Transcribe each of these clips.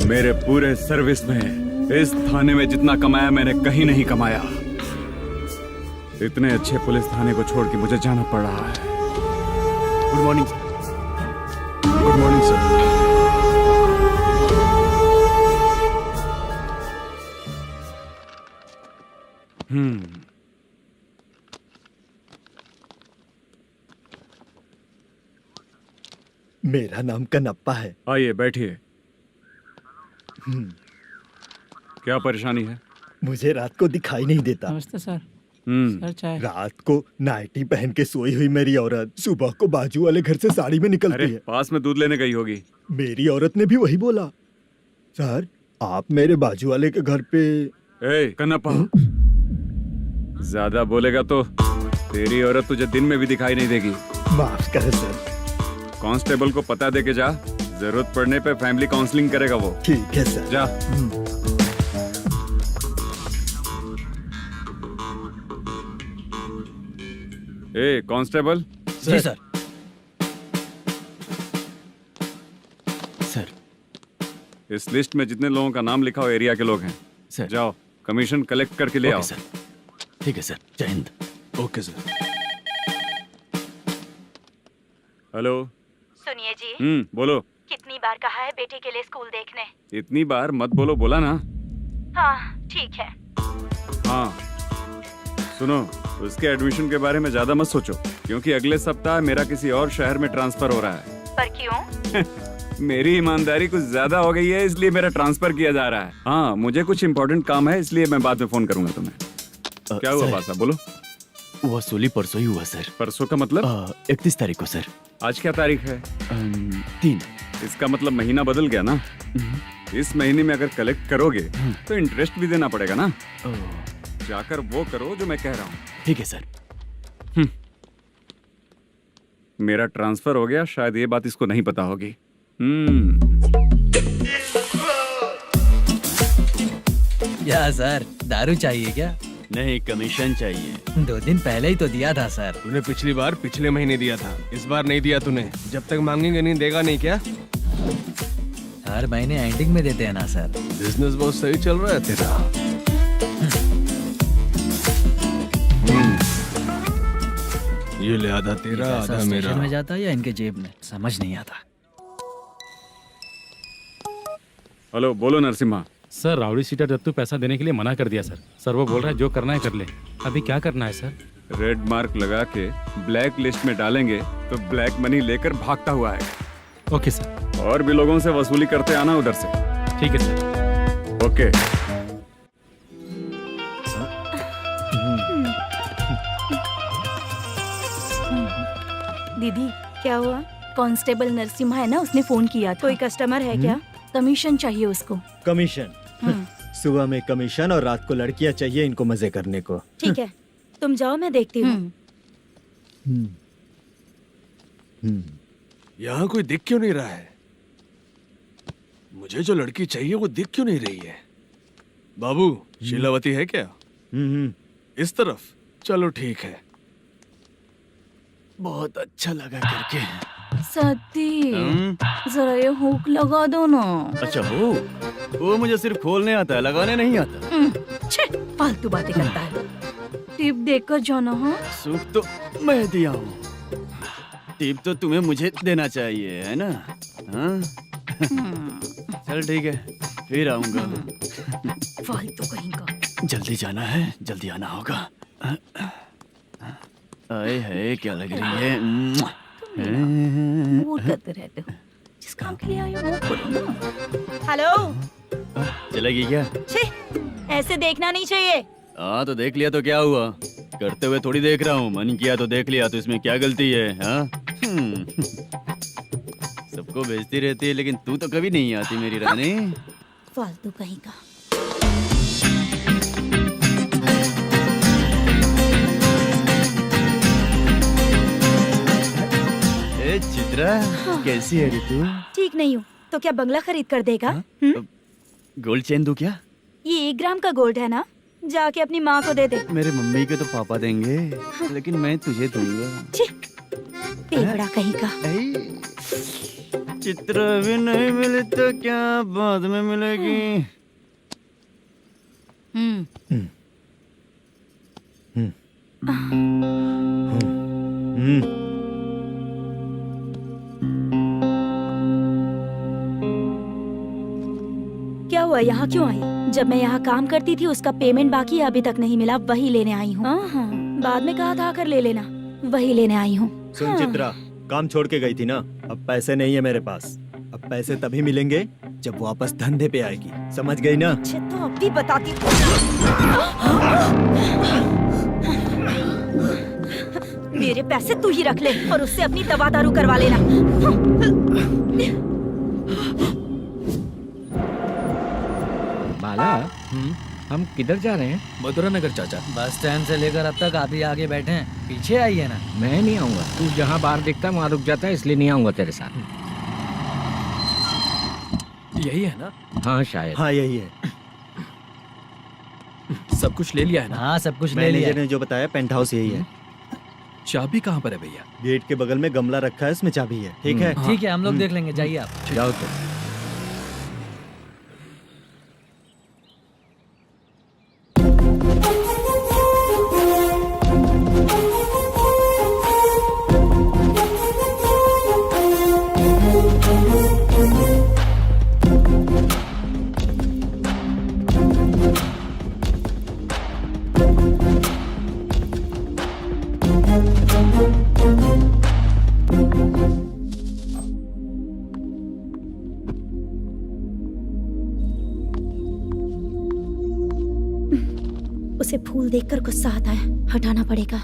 मेरे पूरे सर्विस में इस थाने में जितना कमाया मैंने कहीं नहीं कमाया। इतने अच्छे पुलिस थाने को छोड़ के मुझे जाना पड़ रहा है। Good morning sir. Good morning sir. मेरा नाम कनप्पा है। आइए बैठिए। क्या परेशानी है? मुझे रात को दिखाई नहीं देता। नमस्ते सर। सर चाय। रात को नाइटी पहन के सोई हुई मेरी औरत सुबह को बाजू वाले घर से साड़ी में निकलती अरे है। पास में दूध लेने गई होगी। मेरी औरत ने भी वही बोला। सर आप मेरे बाजू वाले के घर पे। ए कन्नप्पा, ज्यादा बोलेगा तो तेरी औरत तुझे दिन में भी दिखाई नहीं देगी। माफ करें सर। कांस्टेबल को पता दे के जा, जरूरत पड़ने पे फैमिली काउंसलिंग करेगा वो। ठीक है सर। जा। ए कांस्टेबल। जी सर। सर इस लिस्ट में जितने लोगों का नाम लिखा हो एरिया के लोग हैं। सर। जाओ कमीशन कलेक्ट करके ले आओ। सर ठीक है सर। जय हिंद। Okay sir. हेलो। सुनिए जी। बोलो। कितनी बार कहा है बेटे के लिए स्कूल देखने? इतनी बार मत बोलो, बोला ना। हाँ ठीक है। हाँ सुनो, उसके एडमिशन के बारे में ज्यादा मत सोचो, क्योंकि अगले सप्ताह मेरा किसी और शहर में ट्रांसफर हो रहा है। पर क्यों? मेरी ईमानदारी कुछ ज्यादा हो गई है, इसलिए मेरा ट्रांसफर किया जा रहा है। हाँ मुझे कुछ इम्पोर्टेंट काम है, इसलिए मैं बाद में फोन करूंगा तुम्हें। क्या हुआ पासा, बोलो। वसूली परसों ही हुआ सर। परसों का मतलब? 31 तारीख को सर। आज क्या तारीख है? 3। इसका मतलब महीना बदल गया ना। इस महीने में अगर कलेक्ट करोगे तो इंटरेस्ट भी देना पड़ेगा ना। जाकर वो करो जो मैं कह रहा हूँ। ठीक है सर। मेरा ट्रांसफर हो गया, शायद ये बात इसको नहीं पता होगी। क्या सर, दारू चाहिए क्या? नहीं, कमीशन चाहिए। 2 दिन पहले ही तो दिया था सर। तूने पिछली बार पिछले महीने दिया था, इस बार नहीं दिया तूने। जब तक मांगेंगे नहीं देगा नहीं क्या? हर महीने एंडिंग में देते हैं ना सर। बिजनेस बहुत सही चल रहा है तेरा। ये ले आधा तेरा, पैसा आधा मेरा। स्टेशन में जाता है या इनके जेब में, समझ नहीं आता। हेलो, बोलो Narasimha. Sir rowdy seater Dattu पैसा देने के लिए मना कर दिया सर। सर वो बोल रहा है जो करना है कर ले। अभी क्या करना है सर? रेड मार्क लगा के ब्लैक लिस्ट में डालेंगे तो ब्लैक मनी लेकर भागता हुआ आएगा। Okay sir. और भी लोगों से वसूली करते आना उधर से। ठीक है सर। ओके। दीदी क्या हुआ? कांस्टेबल नरसिम्हा है ना, उसने फोन किया। कोई कस्टमर है क्या? कमीशन चाहिए उसको। कमीशन? सुबह में कमीशन और रात को लड़कियां चाहिए इनको मजे करने को। ठीक है तुम जाओ, मैं देखती हूँ। यहाँ कोई दिख क्यों नहीं रहा है? मुझे जो लड़की चाहिए वो दिख क्यों नहीं रही है? बाबू, शीलावती है क्या? इस तरफ? चलो ठीक है। बहुत अच्छा लगा करके। सती जरा ये हुक लगा दो ना। अच्छा वो मुझे सिर्फ खोलने आता है, लगाने नहीं आता। छे, फालतू बातें करता है। टिप देकर जाना। हाँ सुख तो मैं दिया हूँ, टिप तो तुम्हें मुझे देना चाहिए, है ना? हाँ? चल ठीक है, फिर आऊंगा। फालतू कहीं का। जल्दी जाना है, जल्दी आना होगा। आए है क्या लग रही है? मूड करते रहते हो। जिस काम के लिए आए हो वो करो ना। हेलो, चलेगी क्या? छे, ऐसे देखना नहीं चाहिए। हाँ तो देख लिया तो क्या हुआ? करते हुए थोड़ी देख रहा हूँ, मन किया तो देख लिया, तो इसमें क्या गलती है? हाँ? सबको भेजती रहती है लेकिन तू तो कभी नहीं आती मेरी रानी। फालतू कहीं का। ए चित्रा, कैसी है रे तू? ठीक नहीं हूँ तो क्या बंगला खरीद कर देगा? गोल्ड चेन दूं क्या? ये 1 ग्राम का गोल्ड है ना, जाके अपनी माँ को दे दे। मेरे मम्मी के तो पापा देंगे, लेकिन मैं तुझे दूंगा। छी, तेवड़ा कहीं का। चित्र भी नहीं मिली तो क्या बाद में मिलेगी। हम्म। क्या हुआ, यहाँ क्यों आई? जब मैं यहाँ काम करती थी उसका पेमेंट बाकी है, अभी तक नहीं मिला, वही लेने आई हूँ। हाँ, बाद में कहा था आकर ले लेना, वही लेने आई हूँ। सुन चित्रा, काम छोड़ के गई थी ना, अब पैसे नहीं है मेरे पास। अब पैसे तभी मिलेंगे जब वापस धंधे पे आएगी, समझ गई ना? अच्छा तो अब भी बताती। मेरे पैसे तू ही रख ले और उससे अपनी दवा दारू करवा लेना। बाला, हम किधर जा रहे हैं? मथुरा नगर चाचा। बस स्टैंड से लेकर अब तक आप ही आगे बैठे हैं, पीछे आइए ना। मैं नहीं आऊंगा, तू जहाँ बाहर दिखता वहाँ रुक जाता है, इसलिए नहीं आऊंगा तेरे साथ। यही है ना? हाँ शायद। हाँ यही है। सब कुछ ले लिया है ना? हाँ सब कुछ ले लिया। मैनेजर ने जो बताया पेंट हाउस यही है। चाबी कहाँ पर है भैया? गेट के बगल में गमला रखा है, उसमें चाबी है। ठीक है? ठीक है, हम लोग देख लेंगे, जाइए आप। जाओ तो। उसे फूल देखकर गुस्सा आता है, हटाना पड़ेगा।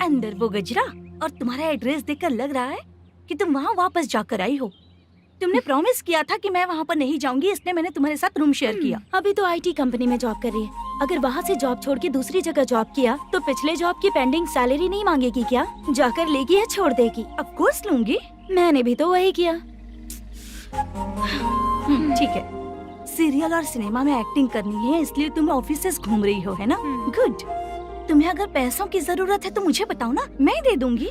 अंदर वो गजरा और तुम्हारा एड्रेस देखकर लग रहा है कि तुम वहाँ वापस जाकर आई हो। तुमने प्रॉमिस किया था कि मैं वहाँ पर नहीं जाऊंगी, इसलिए मैंने तुम्हारे साथ रूम शेयर किया। अभी तो आईटी कंपनी में जॉब कर रही है। अगर वहाँ से जॉब छोड़ के दूसरी जगह जॉब किया तो पिछले जॉब की पेंडिंग सैलरी नहीं मांगेगी क्या? जाकर लेगी या छोड़ देगी? ऑफ कोर्स लूंगी, मैंने भी तो वही किया। ठीक है, सीरियल और सिनेमा में एक्टिंग करनी है, इसलिए तुम ऑफिसेस घूम रही हो, है ना? गुड। तुम्हें अगर पैसों की जरूरत है तो मुझे बताओ ना, मैं दे दूंगी।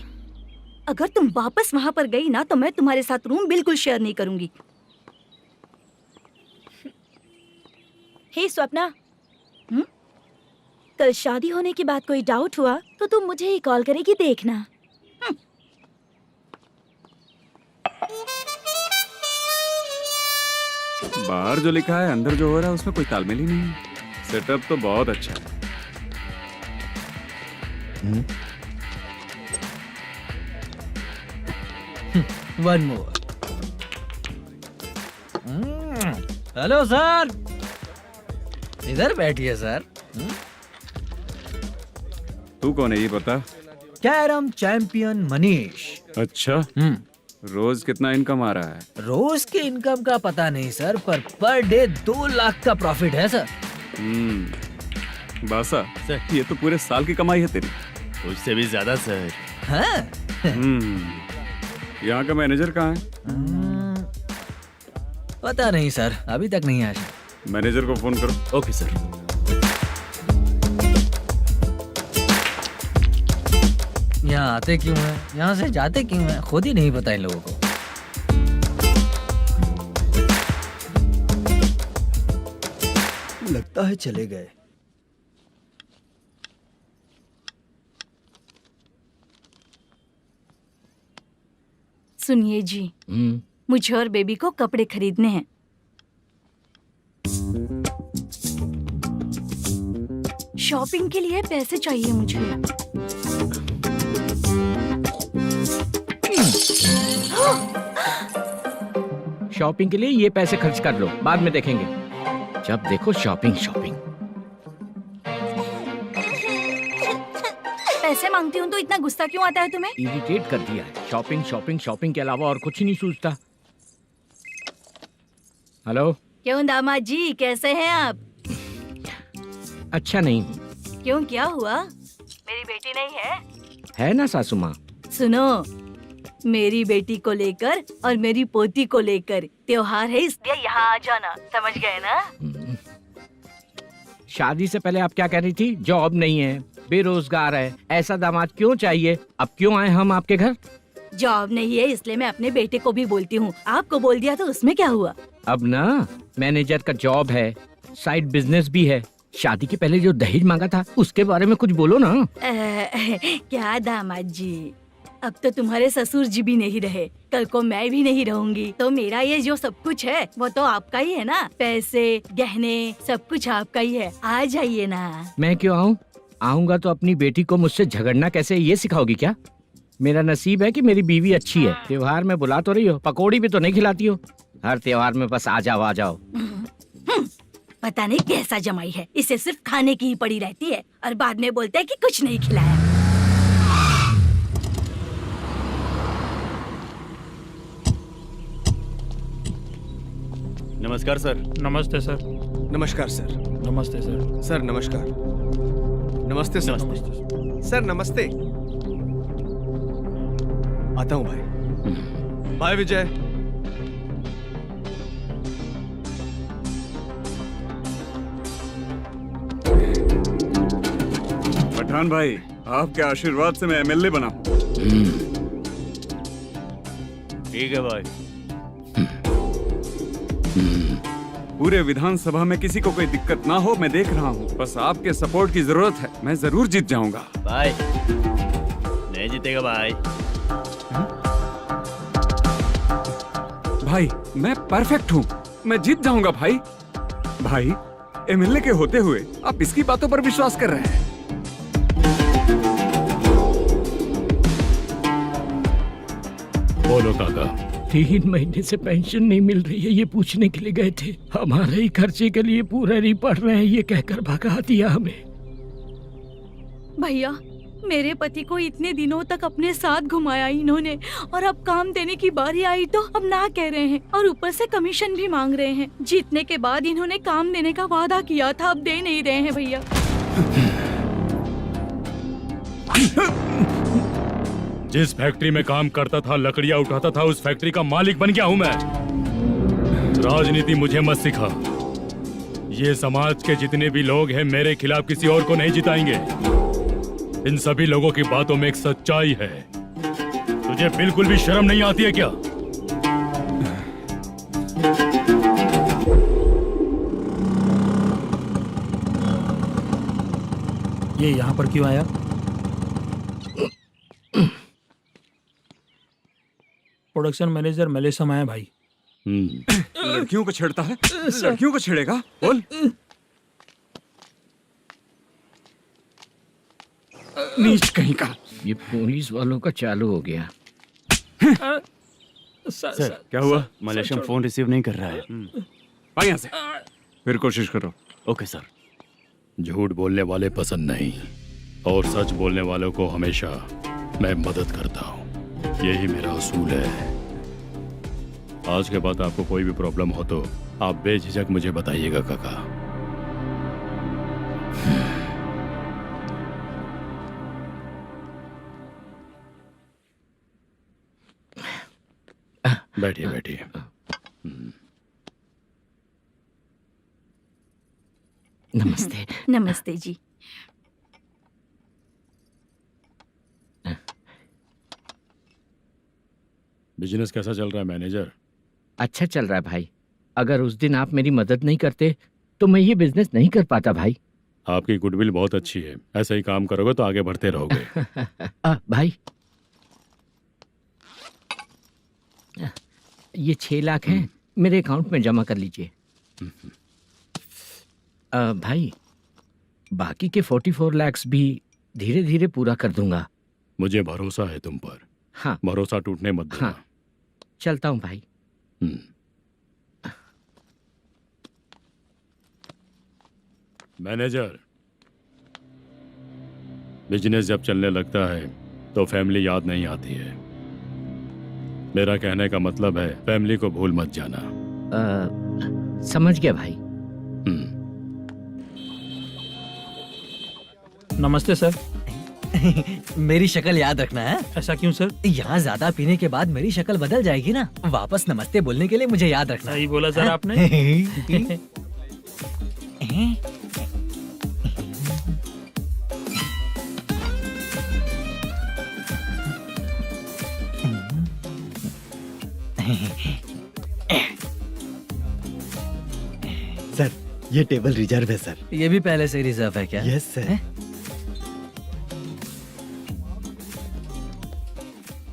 अगर तुम वापस वहाँ पर गई ना तो मैं तुम्हारे साथ रूम बिल्कुल शेयर नहीं करूंगी। हे स्वप्ना, कल शादी होने की बात कोई डाउट हुआ तो तुम मुझे ही कॉल करेगी, देखना। बाहर जो लिखा है अंदर जो हो रहा है उसमें कोई तालमेल ही नहीं है। सेटअप तो बहुत अच्छा है। One more. हेलो सर, इधर बैठिए सर। तू कौन है ये बता? Carrom champion Manish. अच्छा, रोज कितना इनकम आ रहा है? रोज के इनकम का पता नहीं सर, पर डे 2 लाख का प्रॉफिट है सर। बासा, ये तो पूरे साल की कमाई है तेरी। उससे भी ज्यादा सर। हाँ? यहाँ का मैनेजर कहाँ है? पता नहीं सर, अभी तक नहीं आया। मैनेजर को फोन करो। Okay sir. यहाँ आते क्यों हैं, यहाँ से जाते क्यों हैं, खुद ही नहीं पता इन लोगों को। लगता है चले गए। सुनिए जी, मुझे और बेबी को कपड़े खरीदने हैं। शॉपिंग के लिए पैसे चाहिए मुझे। शॉपिंग के लिए ये पैसे खर्च कर लो, बाद में देखेंगे। जब देखो शॉपिंग शॉपिंग। पैसे मांगती हूँ तो इतना गुस्सा क्यों आता है तुम्हें? इरिटेट कर दिया है। शॉपिंग शॉपिंग शॉपिंग के अलावा और कुछ नहीं सूझता। हेलो। क्यों दामाद जी, कैसे हैं आप? अच्छा नहीं। क्यों, क्या हुआ? मेरी बेटी नहीं है? है ना सासू माँ। सुनो, मेरी बेटी को लेकर और मेरी पोती को लेकर त्योहार है, इसलिए यहाँ आ जाना, समझ गए ना? शादी से पहले आप क्या कह रही थी? जॉब नहीं है, बेरोजगार है, ऐसा दामाद क्यों चाहिए? अब क्यों आए हम आपके घर? जॉब नहीं है इसलिए मैं अपने बेटे को भी बोलती हूँ, आपको बोल दिया तो उसमें क्या हुआ? अब ना मैनेजर का जॉब है, साइड बिजनेस भी है। शादी के पहले जो दहेज मांगा था उसके बारे में कुछ बोलो ना। क्या दामाद जी, अब तो तुम्हारे ससुर जी भी नहीं रहे, कल को मैं भी नहीं रहूंगी, तो मेरा ये जो सब कुछ है वो तो आपका ही है ना, पैसे गहने सब कुछ आपका ही है, आ जाइए ना। मैं क्यों आऊँ? आऊंगा तो अपनी बेटी को मुझसे झगड़ना कैसे ये सिखाओगी क्या? मेरा नसीब है कि मेरी बीवी अच्छी है। त्योहार में बुला तो रही हो, पकौड़ी भी तो नहीं खिलाती हो। हर त्योहार में बस आ जाओ आ जाओ। पता नहीं कैसा जमाई है, इसे सिर्फ खाने की ही पड़ी रहती है और बाद में बोलते हैं कि कुछ नहीं खिलाया। नमस्कार सर। नमस्ते सर। नमस्कार सर। नमस्ते सर। सर नमस्कार। नमस्ते सर। सर नमस्ते। आता हूँ भाई। बाय विजय। पठान भाई, आपके आशीर्वाद से मैं एमएलए बना हूँ। ठीक है भाई। पूरे विधानसभा में किसी को कोई दिक्कत ना हो, मैं देख रहा हूँ। बस आपके सपोर्ट की जरूरत है, मैं जरूर जीत जाऊंगा। भाई नहीं जीतेगा भाई। भाई मैं परफेक्ट हूँ, मैं जीत जाऊंगा भाई। भाई एमएलए के होते हुए आप इसकी बातों पर विश्वास कर रहे हैं। बोलो काका। 3 महीने से पेंशन नहीं मिल रही है, ये पूछने के लिए गए थे। हमारे ही खर्चे के लिए पूरा नहीं पड़ रहे हैं, ये कहकर भगा दिया हमें। भैया, मेरे पति को इतने दिनों तक अपने साथ घुमाया इन्होंने, और अब काम देने की बारी आई तो अब ना कह रहे हैं, और ऊपर से कमीशन भी मांग रहे हैं। जीतने के बाद इन्होंने काम देने का वादा किया था, अब दे नहीं रहे हैं भैया। जिस फैक्ट्री में काम करता था, लकड़ियां उठाता था, उस फैक्ट्री का मालिक बन गया हूं मैं। राजनीति मुझे मत सिखा। ये समाज के जितने भी लोग हैं मेरे खिलाफ किसी और को नहीं जिताएंगे। इन सभी लोगों की बातों में एक सच्चाई है। तुझे बिल्कुल भी शर्म नहीं आती है क्या? ये यहाँ पर क्यों आया? प्रोडक्शन मैनेजर मलेशम आया भाई। लड़कियों को छेड़ता है, लड़कियों को छेड़ेगा? बोल। नीच कहीं का। ये पुलिस वालों का चालू हो गया। सर क्या हुआ? मलेशम फोन रिसीव नहीं कर रहा है। भाई यहाँ से फिर कोशिश करो। Okay sir. झूठ बोलने वाले पसंद नहीं, और सच बोलने वालों को हमेशा मैं मदद करता हूँ। यही मेरा असूल है। आज के बाद आपको कोई भी प्रॉब्लम हो तो आप बेझिझक मुझे बताइएगा काका। बैठिए बैठिए। नमस्ते। नमस्ते जी। बिजनेस कैसा चल रहा है मैनेजर? अच्छा चल रहा है भाई। अगर उस दिन आप मेरी मदद नहीं करते तो मैं ये बिजनेस नहीं कर पाता भाई। आपकी गुडविल बहुत अच्छी है, ऐसा ही काम करोगे तो आगे बढ़ते रहोगे। भाई ये 6 लाख हैं, मेरे अकाउंट में जमा कर लीजिए। भाई बाकी के 44 लाख भी धीरे धीरे पूरा कर दूंगा। मुझे भरोसा है तुम पर। हाँ भरोसा टूटने मत देना। हाँ चलता हूँ भाई। मैनेजर, बिजनेस जब चलने लगता है तो फैमिली याद नहीं आती है। मेरा कहने का मतलब है फैमिली को भूल मत जाना। समझ गया भाई। नमस्ते सर। मेरी शक्ल याद रखना है। ऐसा क्यों सर? यहाँ ज्यादा पीने के बाद मेरी शक्ल बदल जाएगी ना। वापस नमस्ते बोलने के लिए मुझे याद रखना। सही बोला सर आपने। सर ये टेबल रिजर्व है सर। ये भी पहले से रिजर्व है क्या? Yes sir.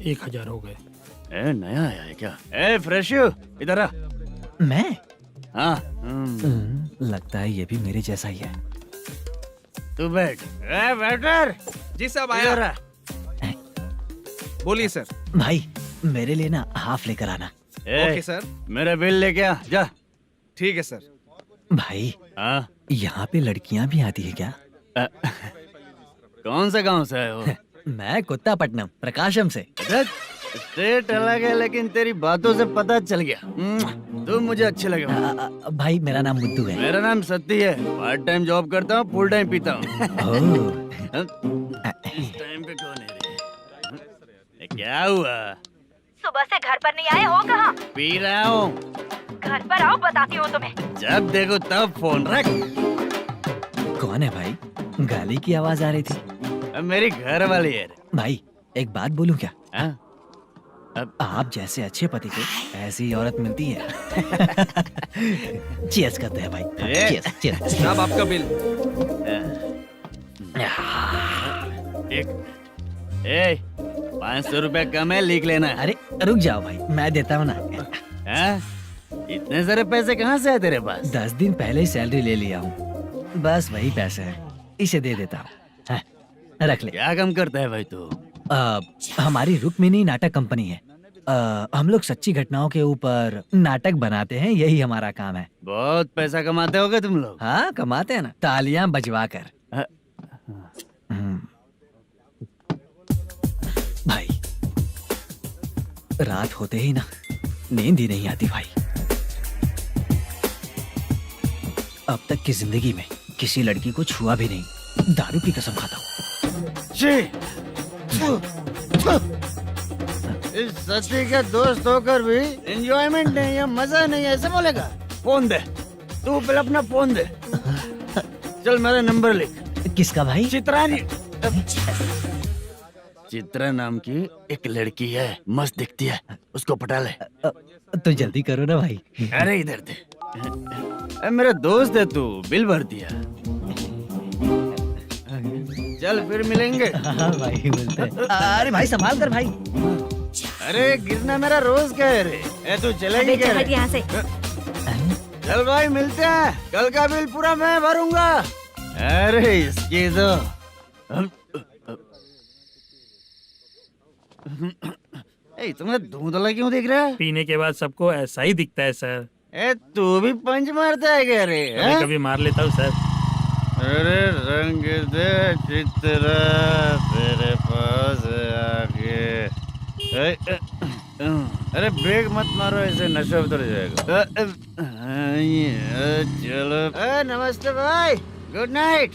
1000 हो गए। ए नया आया है क्या? ए फ्रेश इधर आ। मैं? हाँ लगता है ये भी मेरे जैसा ही है। तू बैठ। ए वेटर जी साहब इधर आया। आ। बोलिए सर। भाई मेरे लिए ना हाफ लेकर आना। Okay sir. मेरा बिल लेके आ जा। ठीक है सर। भाई हाँ यहाँ पे लड़कियाँ भी आती है क्या? कौन सा गांव से आए हो? मैं कुत्तापट्टनम प्रकाशम से। स्टेट अलग है लेकिन तेरी बातों से पता चल गया। तुम मुझे अच्छे लगे हो। भाई मेरा नाम मुद्दू है। मेरा नाम सत्ती है। पार्ट टाइम जॉब करता हूँ, फुल टाइम पीता हूँ। इस टाइम पे कौन है रे? ये क्या हुआ? सुबह से घर पर नहीं आए हो? कहाँ? पी रहा हूँ। घर पर आओ, बताती हूँ तुम्हें। जब देखो तब फोन रख। कौन है भाई? गाली की आवाज आ रही थी। अब मेरी घर वाली है। भाई एक बात बोलूं क्या? हाँ? अब आप जैसे अच्छे पति को ऐसी ही औरत मिलती है। चीयर्स करते हैं भाई। Cheers cheers. साहब आपका बिल। एक 500 रुपया कम है, लिख लेना। अरे रुक जाओ भाई, मैं देता हूँ ना। हाँ? इतने सारे पैसे कहाँ से आए तेरे पास? 10 दिन पहले ही सैलरी ले लिया हूँ, बस वही पैसे हैं, इसे दे देता हूँ। हाँ, रख ले। क्या काम करता है भाई तू? हमारी रुक्मिणी नाटक कंपनी है। हम लोग सच्ची घटनाओं के ऊपर नाटक बनाते हैं, यही हमारा काम है। बहुत पैसा कमाते होगे तुम लोग। हाँ कमाते हैं ना, तालियां बजवा कर। भाई रात होते ही ना नींद ही नहीं आती भाई। अब तक की जिंदगी में किसी लड़की को छुआ भी नहीं, दारू की कसम खाता हूँ। इस सच्ची का दोस्त होकर भी एंजॉयमेंट नहीं है, मजा नहीं है, ऐसे बोलेगा? फोन दे, तू पहले अपना फोन दे। चल मेरा नंबर लिख। किसका भाई? चित्रानी। चित्रा नाम की एक लड़की है, मस्त दिखती है, उसको पटा ले। तो जल्दी करो ना भाई। अरे इधर दे। अरे मेरा दोस्त है तू, बिल भर दिया। चल फिर मिलेंगे। हाँ भाई मिलते हैं। अरे भाई संभाल कर भाई। अरे गिरना मेरा रोज का है रे। ए तू चलेगी क्या रे? यहाँ से। चल भाई मिलते हैं, कल का बिल पूरा मैं भरूंगा। अरे इसकी तो तुम्हें धुंधला क्यों दिख रहा है? पीने के बाद सबको ऐसा ही दिखता है सर। ए तू भी पंच मारता है क्या रे? कभी कभी मार लेता हूँ सर। अरे रंग दे चित्रा तेरे पास आके। अरे ब्रेक मत मारो, ऐसे नशा उतर जाएगा। चलो। नमस्ते भाई, गुड नाइट।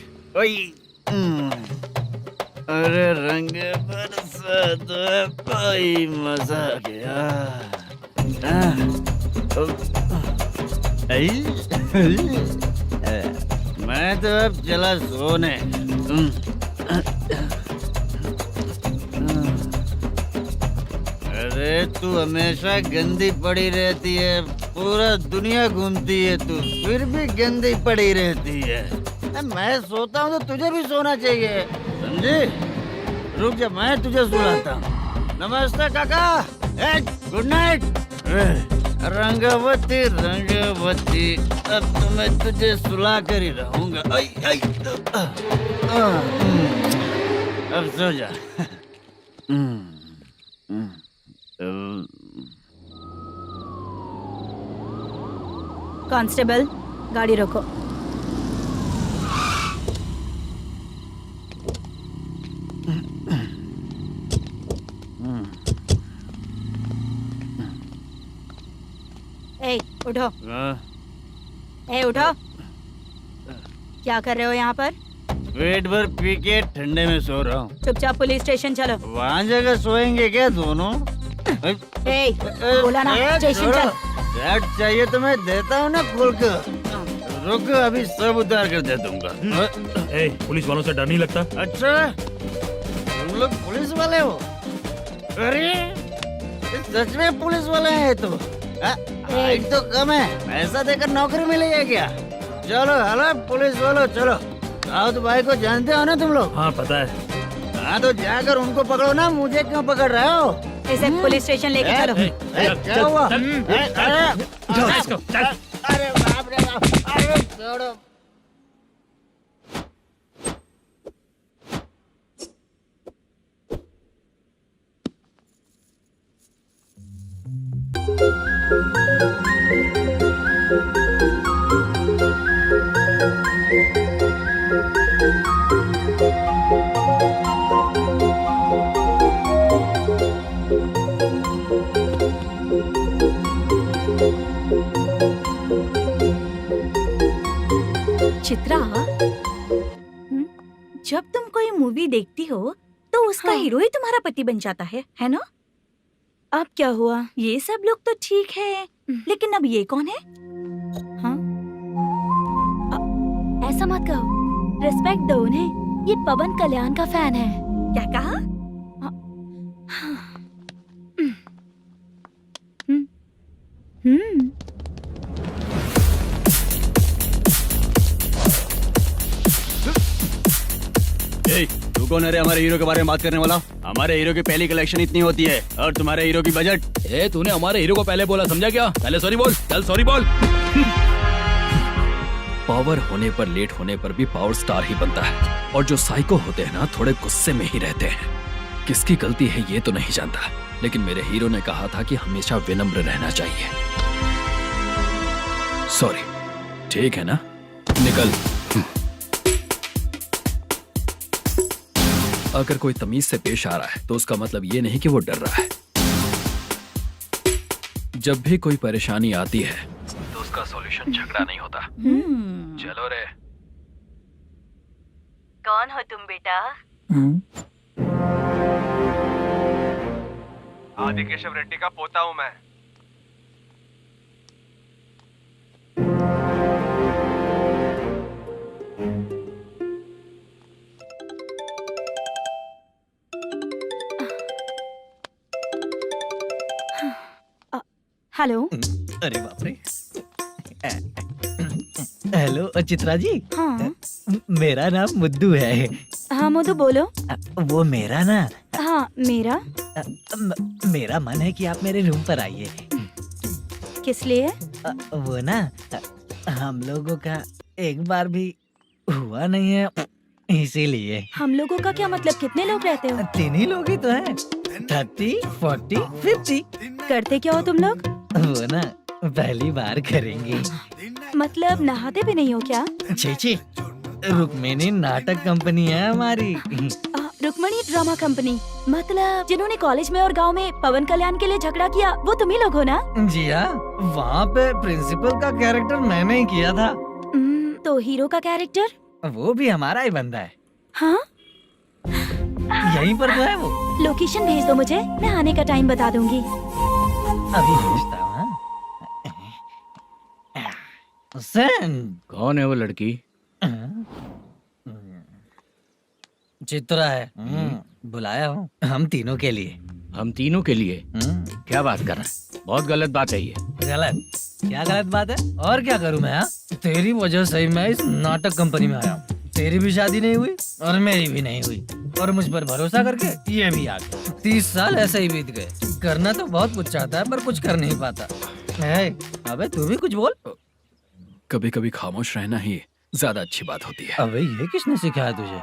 अरे रंग बरसात भाई, मजा आ गया। मैं तो अब चला सोने। अरे तू हमेशा गंदी पड़ी रहती है, पूरा दुनिया घूमती है तू, फिर भी गंदी पड़ी रहती है। मैं सोता हूँ तो तुझे भी सोना चाहिए, समझे? रुक जा, मैं तुझे सुलाता हूँ। नमस्ते काका, गुड नाइट। रंगवती रंगवती, अब तो मैं तुझे सुला कर ही रहूंगा। अब सो जा। कांस्टेबल, गाड़ी रोको। ए उठो। ए उठो। क्या कर रहे हो यहाँ पर? पेट भर पी के ठंडे में सो रहा हूँ। चुपचाप पुलिस स्टेशन चलो। वहाँ जगह सोएंगे क्या दोनों? ए, बोला ना, स्टेशन चल। शर्ट चाहिए तो मैं देता हूँ ना खोल कर। रुक, अभी सब उतार कर दे दूंगा। ए, पुलिस वालों से डर नहीं लगता? अच्छा, तुम लोग पुलिस वाले हो? अरे ये सच में पुलिस वाले हैं तो? हाइट तो कम है, पैसा देकर नौकरी मिलेगी क्या? चलो हेलो पुलिस वालों, चलो। राउत भाई को जानते हो ना तुम लोग? हाँ पता है। हाँ तो जाकर उनको पकड़ो ना, मुझे क्यों पकड़ रहे हो? इसे पुलिस स्टेशन लेके चलो। क्या हुआ? चल। अरे बाप रे बाप, अरे छोड़ो। चित्रा, जब तुम कोई मूवी देखती हो तो उसका हीरो ही तुम्हारा पति बन जाता है ना? अब क्या हुआ? ये सब लोग तो ठीक है, लेकिन अब ये कौन है? हाँ? ऐसा मत कहो, रिस्पेक्ट दो उन्हें। ये पवन कल्याण का फैन है। क्या कहा? तू कौन है रे हमारे हीरो के बारे में बात करने वाला? हमारे हीरो की पहली कलेक्शन इतनी होती है और तुम्हारे हीरो की बजट। ए, तूने हमारे हीरो को पहले बोला, समझा क्या? पहले सॉरी बोल, चल सॉरी बोल। पावर होने पर, लेट होने पर भी पावर स्टार ही बनता है। और जो साइको होते हैं ना, थोड़े गुस्से में ही रहते हैं। किसकी गलती है ये तो नहीं जानता, लेकिन मेरे हीरो ने कहा था कि हमेशा विनम्र रहना चाहिए। सॉरी, ठीक है ना? निकल। अगर कोई तमीज से पेश आ रहा है तो उसका मतलब ये नहीं कि वो डर रहा है। जब भी कोई परेशानी आती है तो उसका सॉल्यूशन झगड़ा नहीं होता। चलो रे। कौन हो तुम बेटा? आदि केशव रेड्डी का पोता हूँ मैं। हेलो। अरे बाप रे। हेलो चित्रा जी। हाँ। मेरा नाम मुद्दू है। हाँ मधु बोलो। वो मेरा ना। हाँ मेरा। मेरा मन है कि आप मेरे रूम पर आइए। किस लिए? वो ना, हम लोगों का एक बार भी हुआ नहीं है, इसीलिए। हम लोगों का क्या मतलब? कितने लोग रहते हो? 3 ही लोग ही तो हैं। 30, 40, 50। करते क्या हो तुम लोग? वो ना पहली बार करेंगे। मतलब नहाते भी नहीं हो क्या? छी, रुक्मिणी नाटक कंपनी है हमारी। Rukmani drama company? मतलब जिन्होंने कॉलेज में और गांव में पवन कल्याण के लिए झगड़ा किया, वो तुम ही लोग हो ना? जी हाँ, वहाँ पे प्रिंसिपल का कैरेक्टर मैंने ही किया था। तो हीरो का कैरेक्टर? वो भी हमारा ही बंदा है। हाँ? यहीं पर तो है वो। लोकेशन भेज दो मुझे, मैं आने का टाइम बता दूंगी। अभी भेजता हूँ। कौन है वो लड़की? चित्रा है। बुलाया हूँ हम तीनों के लिए। हम तीनों के लिए? क्या बात कर रहा है? बहुत गलत बात है ये। गलत? क्या गलत बात है? और क्या करूँ मैं? तेरी वजह से ही मैं इस नाटक कंपनी में आया हूँ। तेरी भी शादी नहीं हुई और मेरी भी नहीं हुई, और मुझ पर भरोसा करके ये भी आ गया। 30 साल ऐसे ही बीत गए। करना तो बहुत कुछ चाहता है पर कुछ कर नहीं पाता। अबे तू भी कुछ बोल। कभी कभी खामोश रहना ही ज्यादा अच्छी बात होती है। अबे ये किसने सिखाया तुझे?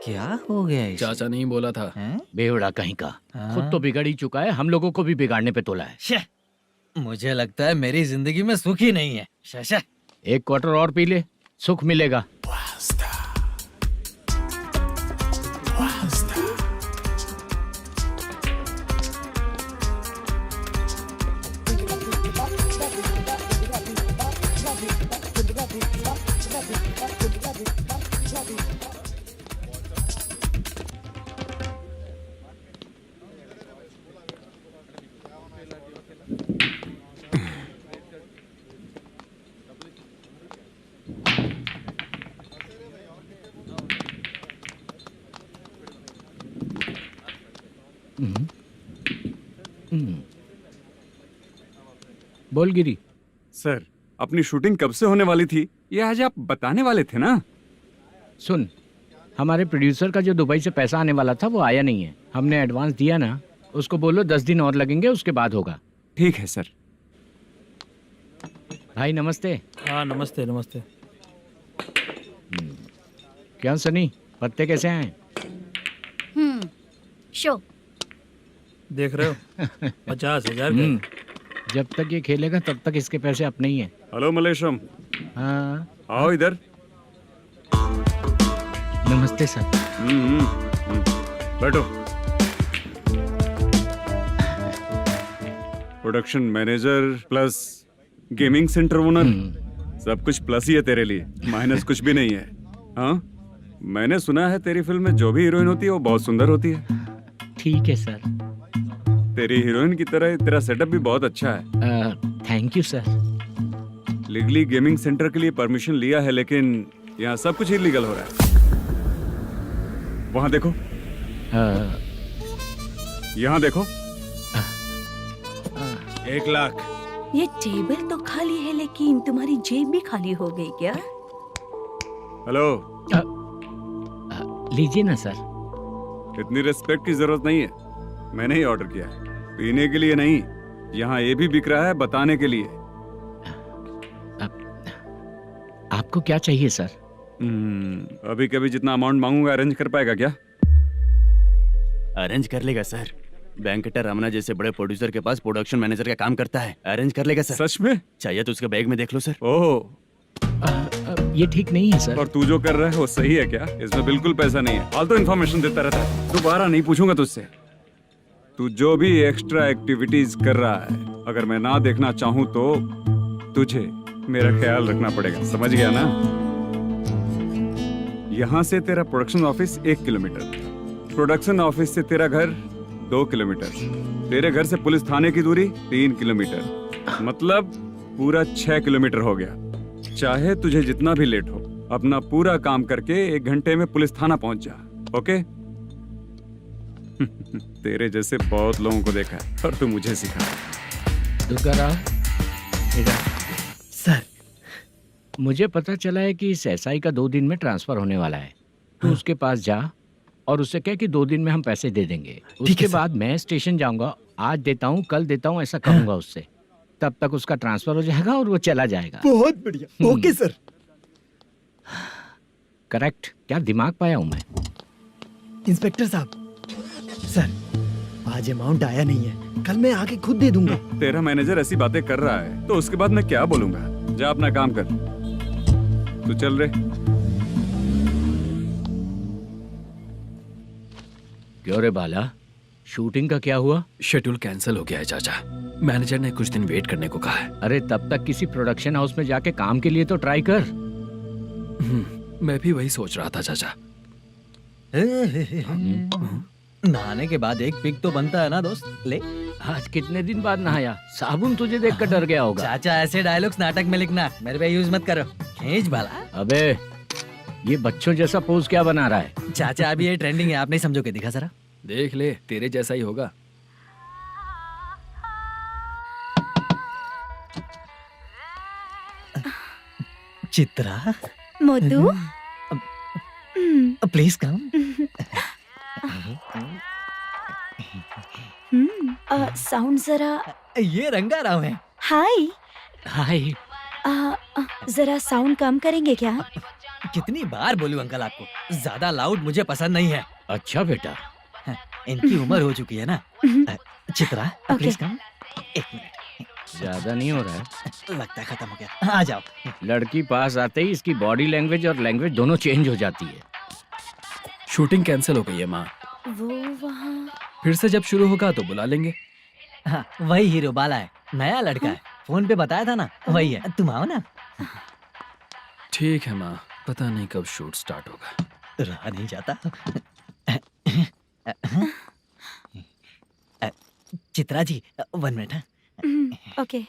क्या हो गया इसे? चाचा नहीं बोला था? बेवड़ा कहीं का। खुद तो बिगड़ ही चुका है, हम लोगों को भी बिगाड़ने पे तोला है। मुझे लगता है मेरी जिंदगी में सुख ही नहीं है। शशा, 1 क्वार्टर और पी ले, सुख मिलेगा। बोल गिरी। सर, अपनी शूटिंग कब से होने वाली थी ये आज आप बताने वाले थे ना? सुन, हमारे प्रोड्यूसर का जो दुबई से पैसा आने वाला था वो आया नहीं है। हमने एडवांस दिया ना, उसको बोलो 10 दिन और लगेंगे, उसके बाद होगा। ठीक है सर। भाई नमस्ते। हाँ नमस्ते नमस्ते। क्या सनी, पत्ते कैसे आए? शो। देख रहे हो 50,000 का। जब तक ये खेलेगा तब तक इसके पैसे अपने ही हैं। हेलो मलेशम, हाँ आओ इधर। नमस्ते सर। बैठो। Production manager plus gaming centre owner, सब कुछ प्लस ही है तेरे लिए, माइनस कुछ भी नहीं है। हाँ, मैंने सुना है तेरी फिल्म में जो भी हीरोइन होती है वो बहुत सुंदर होती है। ठीक है सर। तेरी हीरोइन की तरह तेरा सेटअप भी बहुत अच्छा है। Thank you sir. Legally gaming centre के लिए परमिशन लिया है, लेकिन यहाँ सब कुछ इलीगल हो रहा है। वहाँ देखो, यहाँ देखो। 1 लाख। ये टेबल तो खाली है लेकिन तुम्हारी जेब भी खाली हो गई क्या? हेलो, लीजिए ना सर। इतनी रिस्पेक्ट की जरूरत नहीं है, मैंने ही ऑर्डर किया है, पीने के लिए नहीं। यहाँ ये भी बिक रहा है बताने के लिए। आपको क्या चाहिए सर? अभी कभी जितना अमाउंट मांगूंगा अरेंज कर पाएगा क्या? अरेंज कर लेगा सर। वेंकटर रमना जैसे बड़े प्रोड्यूसर के पास प्रोडक्शन मैनेजर का काम करता है, अरेंज कर लेगा सर। सच में? चाहिए तो उसके बैग में देख लो सर। ओह, ये ठीक नहीं है सर। और तू जो कर रहा है वो सही है क्या? इसमें बिल्कुल पैसा नहीं है, फालतू इन्फॉर्मेशन देता रहता है। दोबारा नहीं पूछूंगा तुझसे। तू जो भी एक्स्ट्रा एक्टिविटीज कर रहा है, अगर मैं ना देखना चाहूँ तो तुझे मेरा ख्याल रखना पड़ेगा, समझ गया ना? यहाँ से तेरा production office 1 kilometre, production office से तेरा घर 2 किलोमीटर, तेरे घर से पुलिस थाने की दूरी 3 किलोमीटर, मतलब पूरा 6 किलोमीटर हो गया। चाहे तुझे जितना भी लेट हो, अपना पूरा काम करके 1 घंटे में पुलिस थाना पहुंच जा, ओके? तेरे जैसे बहुत लोगों को देखा है और तू मुझे सिखा। सर, मुझे पता चला है कि इस एसआई का 2 दिन में ट्रांसफर होने वाला है। तो उसके पास जा और उससे कह कि 2 दिन में हम पैसे दे देंगे। उसके बाद मैं स्टेशन जाऊंगा, आज देता हूँ कल देता हूँ ऐसा कहूंगा उससे। तब तक उसका ट्रांसफर हो जाएगा और वो चला जाएगा। बहुत बढ़िया, ओके सर। करेक्ट। क्या दिमाग पाया हूँ मैं। इंस्पेक्टर साहब, सर आज अमाउंट आया नहीं है, कल मैं आके खुद दे दूंगा। तेरा मैनेजर ऐसी बातें कर रहा है तो उसके बाद मैं क्या बोलूंगा? जा अपना काम कर, तू चल रे। क्यों रे बाला, शूटिंग का क्या हुआ? शेड्यूल कैंसिल हो गया है चाचा, मैनेजर ने कुछ दिन वेट करने को कहा है। अरे तब तक किसी प्रोडक्शन हाउस में जाके काम के लिए तो ट्राई कर। मैं भी वही सोच रहा था चाचा। नहाने के बाद एक पिक तो बनता है ना दोस्त। ले, आज कितने दिन बाद नहाया? साबुन तुझे देखकर डर गया होगा। चाचा ऐसे डायलॉग्स नाटक में लिखना, मेरे पे यूज मत करो। खींच बाला। अबे ये बच्चों जैसा पोज क्या बना रहा है? चाचा अभी ये ट्रेंडिंग है, आप नहीं समझोगे। दिखा जरा। देख ले, तेरे जैसा ही होगा। Chitra, Modu, please come. Sound जरा। ये रंगाराव है। हाय। हाय। जरा साउंड कम करेंगे क्या? कितनी बार बोलूं अंकल आपको, ज्यादा लाउड मुझे पसंद नहीं है। अच्छा बेटा, इनकी उम्र हो चुकी है ना। Chitra, please come. 1 मिनट। ज्यादा नहीं हो रहा है? लगता है खत्म हो गया। आ जाओ। लड़की पास आते ही इसकी बॉडी लैंग्वेज और लैंग्वेज दोनों चेंज हो जाती है। शूटिंग कैंसिल हो गई है माँ, वो वहाँ। फिर से जब शुरू होगा तो बुला लेंगे। हाँ, वही हीरो बाला है, नया लड़का है। फोन पे बताया था ना, वही है। तुम आओ ना। ठीक है माँ, पता नहीं कब शूट स्टार्ट होगा। रहा नहीं जाता। चित्रा जी 1 मिनट। ओके।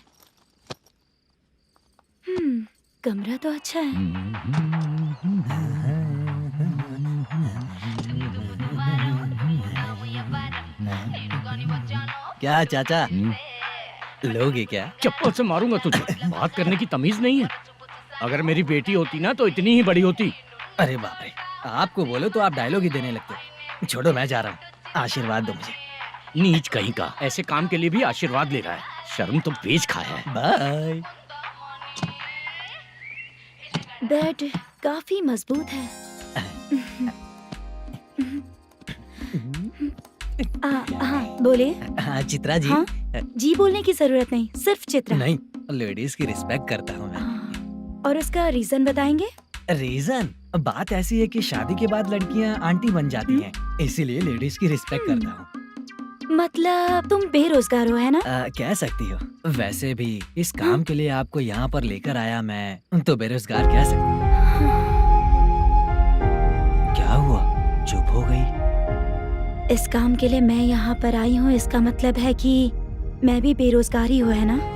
कमरा तो अच्छा है। क्या चाचा, लोगे क्या? चप्पल से मारूंगा तुझे। बात करने की तमीज नहीं है। अगर मेरी बेटी होती ना तो इतनी ही बड़ी होती। अरे बाप रे, आपको बोलो तो आप डायलॉग ही देने लगते। छोड़ो, मैं जा रहा हूँ, आशीर्वाद दो मुझे। नीच कहीं का, ऐसे काम के लिए भी आशीर्वाद ले रहा है। शर्म तो बेच खाया है। बाय। बेड काफी मजबूत है। हाँ बोले। हाँ चित्रा जी। हाँ? जी बोलने की जरूरत नहीं, सिर्फ चित्रा। नहीं, लेडीज की रिस्पेक्ट करता हूँ मैं। और उसका रीजन बताएंगे? रीजन? बात ऐसी है कि शादी के बाद लड़कियाँ आंटी बन जाती हैं, इसीलिए लेडीज की रिस्पेक्ट करता हूँ। मतलब तुम बेरोजगार हो, है ना? कह सकती हो। वैसे भी इस काम के लिए आपको यहाँ पर लेकर आया मैं, तो बेरोजगार कह सकती हूँ। क्या हुआ, चुप हो गई? इस काम के लिए मैं यहाँ पर आई हूँ, इसका मतलब है कि मैं भी बेरोजगार ही हूँ, है ना?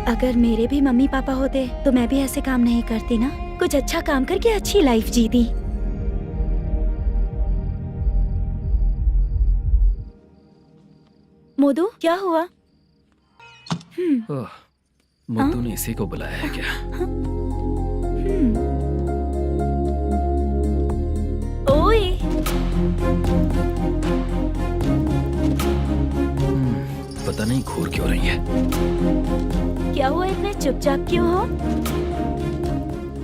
अगर मेरे भी मम्मी पापा होते तो मैं भी ऐसे काम नहीं करती ना। कुछ अच्छा काम करके अच्छी लाइफ जीती। मोदू, क्या हुआ? मोदू ने इसी को बुलाया है क्या? ओए, पता नहीं घूर क्यों रही है। क्या हुआ, इतने चुपचाप क्यों हो?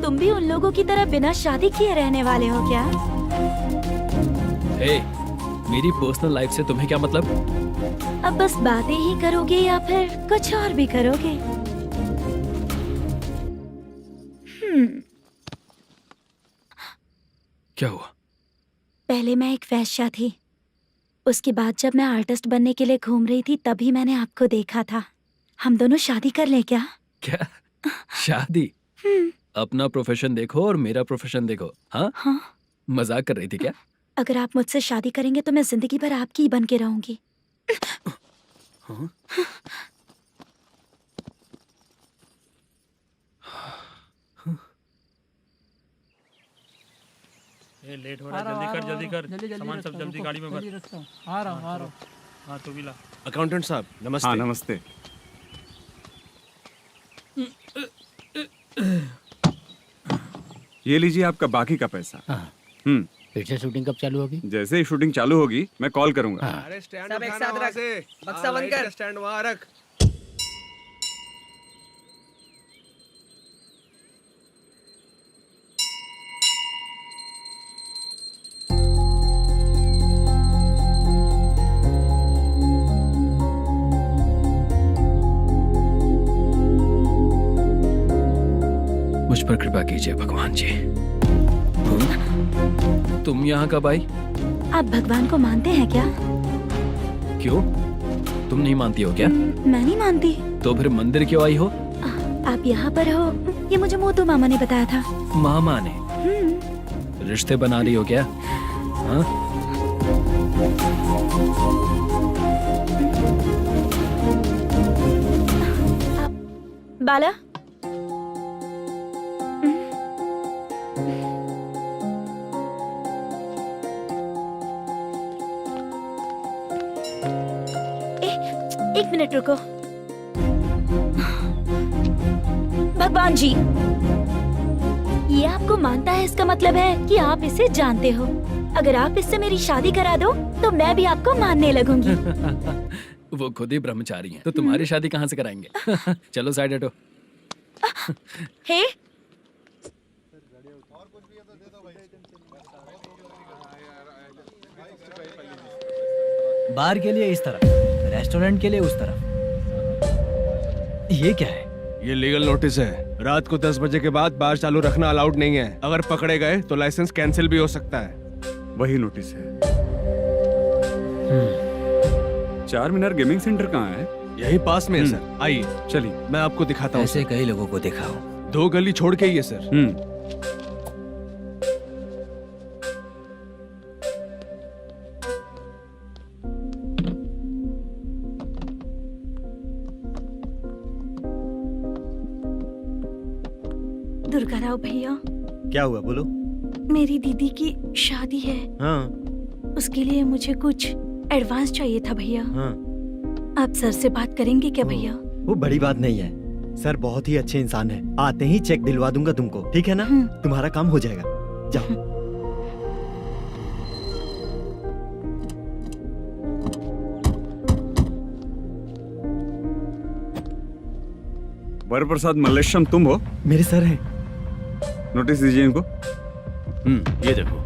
तुम भी उन लोगों की तरह बिना शादी किए रहने वाले हो क्या? हे, मेरी पर्सनल लाइफ से तुम्हें क्या मतलब? अब बस बातें ही करोगे या फिर कुछ और भी करोगे? क्या हुआ? पहले मैं एक वेश्या थी, उसके बाद जब मैं आर्टिस्ट बनने के लिए घूम रही थी तभी मैंने आपको देखा था। हम दोनों शादी कर ले क्या? क्या शादी? अपना प्रोफेशन देखो और मेरा प्रोफेशन देखो। हाँ? हाँ। मजाक कर रही थी क्या? अगर आप मुझसे शादी करेंगे तो मैं जिंदगी भर आपकी ही बन के रहूंगी। हाँ? ये लेट हो रहा है, जल्दी कर, सामान सब जल्दी गाड़ी में भर। आ रहा हूँ। हाँ तू भी ला। अकाउंटेंट साहब नमस्ते। हाँ नमस्ते। ये लीजिए आपका बाकी का पैसा। फिर से शूटिंग कब चालू होगी? जैसे ही शूटिंग चालू होगी मैं कॉल करूंगा। अरे स्टैंड सब एक साथ रख, बक्सा बंद कर। स्टैंड वहाँ रख। मुझ पर कृपा कीजिए भगवान जी। तुम यहाँ कब आई? आप भगवान को मानते हैं क्या? क्यों? तुम नहीं मानती हो क्या? मैं नहीं मानती। तो फिर मंदिर क्यों आई हो? आप यहाँ पर हो ये मुझे मोदू मामा ने बताया था। मामा ने? रिश्ते बना रही हो क्या? हाँ? बाला, एक मिनट रुको। भगवान जी, ये आपको मानता है, इसका मतलब है कि आप इसे जानते हो। अगर आप इससे मेरी शादी करा दो तो मैं भी आपको मानने लगूंगी। वो खुद ही ब्रह्मचारी हैं, तो तुम्हारी शादी कहाँ से कराएंगे? चलो साइड हटो। हे, बार के लिए इस तरफ, रेस्टोरेंट के लिए उस तरफ। ये क्या है? ये लीगल नोटिस है। रात को 10 बजे के बाद बार चालू रखना अलाउड नहीं है। अगर पकड़े गए तो लाइसेंस कैंसिल भी हो सकता है। वही नोटिस है। चार मीनार गेमिंग सेंटर कहाँ है? यही पास में है सर, आइए चलिए। मैं आपको दिखाता हूँ। ऐसे कई लोगों को देखा हूँ। 2 गली छोड़ के ही है सर। दुर्गा राव भैया, क्या हुआ, बोलो। मेरी दीदी की शादी है, हाँ उसके लिए मुझे कुछ एडवांस चाहिए था भैया। हाँ, आप सर से बात करेंगे क्या भैया? वो बड़ी बात नहीं है, सर बहुत ही अच्छे इंसान है। आते ही चेक दिलवा दूंगा तुमको, ठीक है ना? तुम्हारा काम हो जाएगा, जाओ। वरप्रसाद मल्लेश्वरम तुम हो? मेरे सर हैं। नोटिस दीजिए इनको। ये देखो।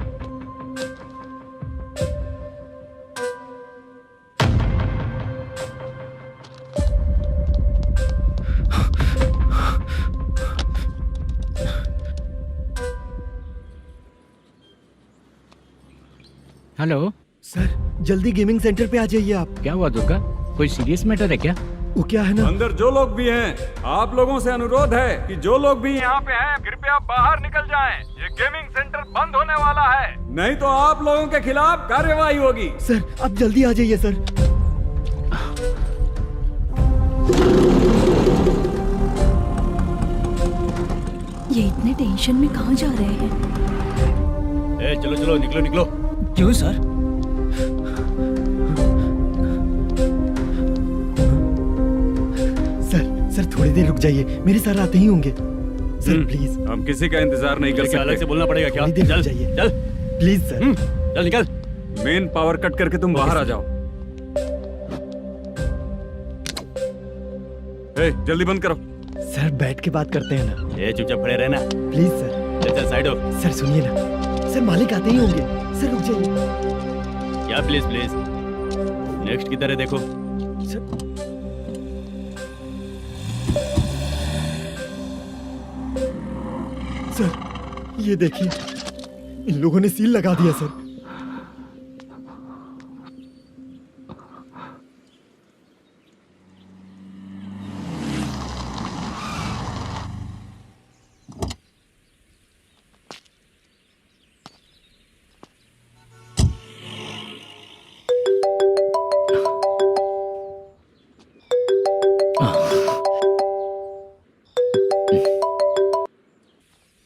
हेलो सर, जल्दी गेमिंग सेंटर पे आ जाइए आप। क्या हुआ दुर्गा, कोई सीरियस मैटर है क्या? वो क्या है ना, अंदर जो लोग भी हैं, आप लोगों से अनुरोध है कि जो लोग भी यहाँ पे हैं, कृपया बाहर निकल जाएं। ये गेमिंग सेंटर बंद होने वाला है, नहीं तो आप लोगों के खिलाफ कार्यवाही होगी। सर आप जल्दी आ जाइए सर। ये इतने टेंशन में कहाँ जा रहे हैं? चलो चलो, निकलो निकलो। क्यों सर? सर थोड़ी देर रुक जाइए, मेरे सर आते ही होंगे। Sir please. हम किसी का इंतजार नहीं कर सकते। अलग से बोलना पड़ेगा क्या? थोड़ी देर चल रुक जाइए चल प्लीज सर। चल निकल। मेन पावर कट करके तुम बाहर आ जाओ। जल्दी बंद करो। सर बैठ के बात करते हैं ना। चुपचाप खड़े रहना। Please sir. चल चल साइड हो। सर सुनिए ना, सर मालिक आते ही होंगे। सर रुक जाइए। क्या प्लीज प्लीज? नेक्स्ट की तरह देखो। सर ये देखिए, इन लोगों ने सील लगा दिया सर।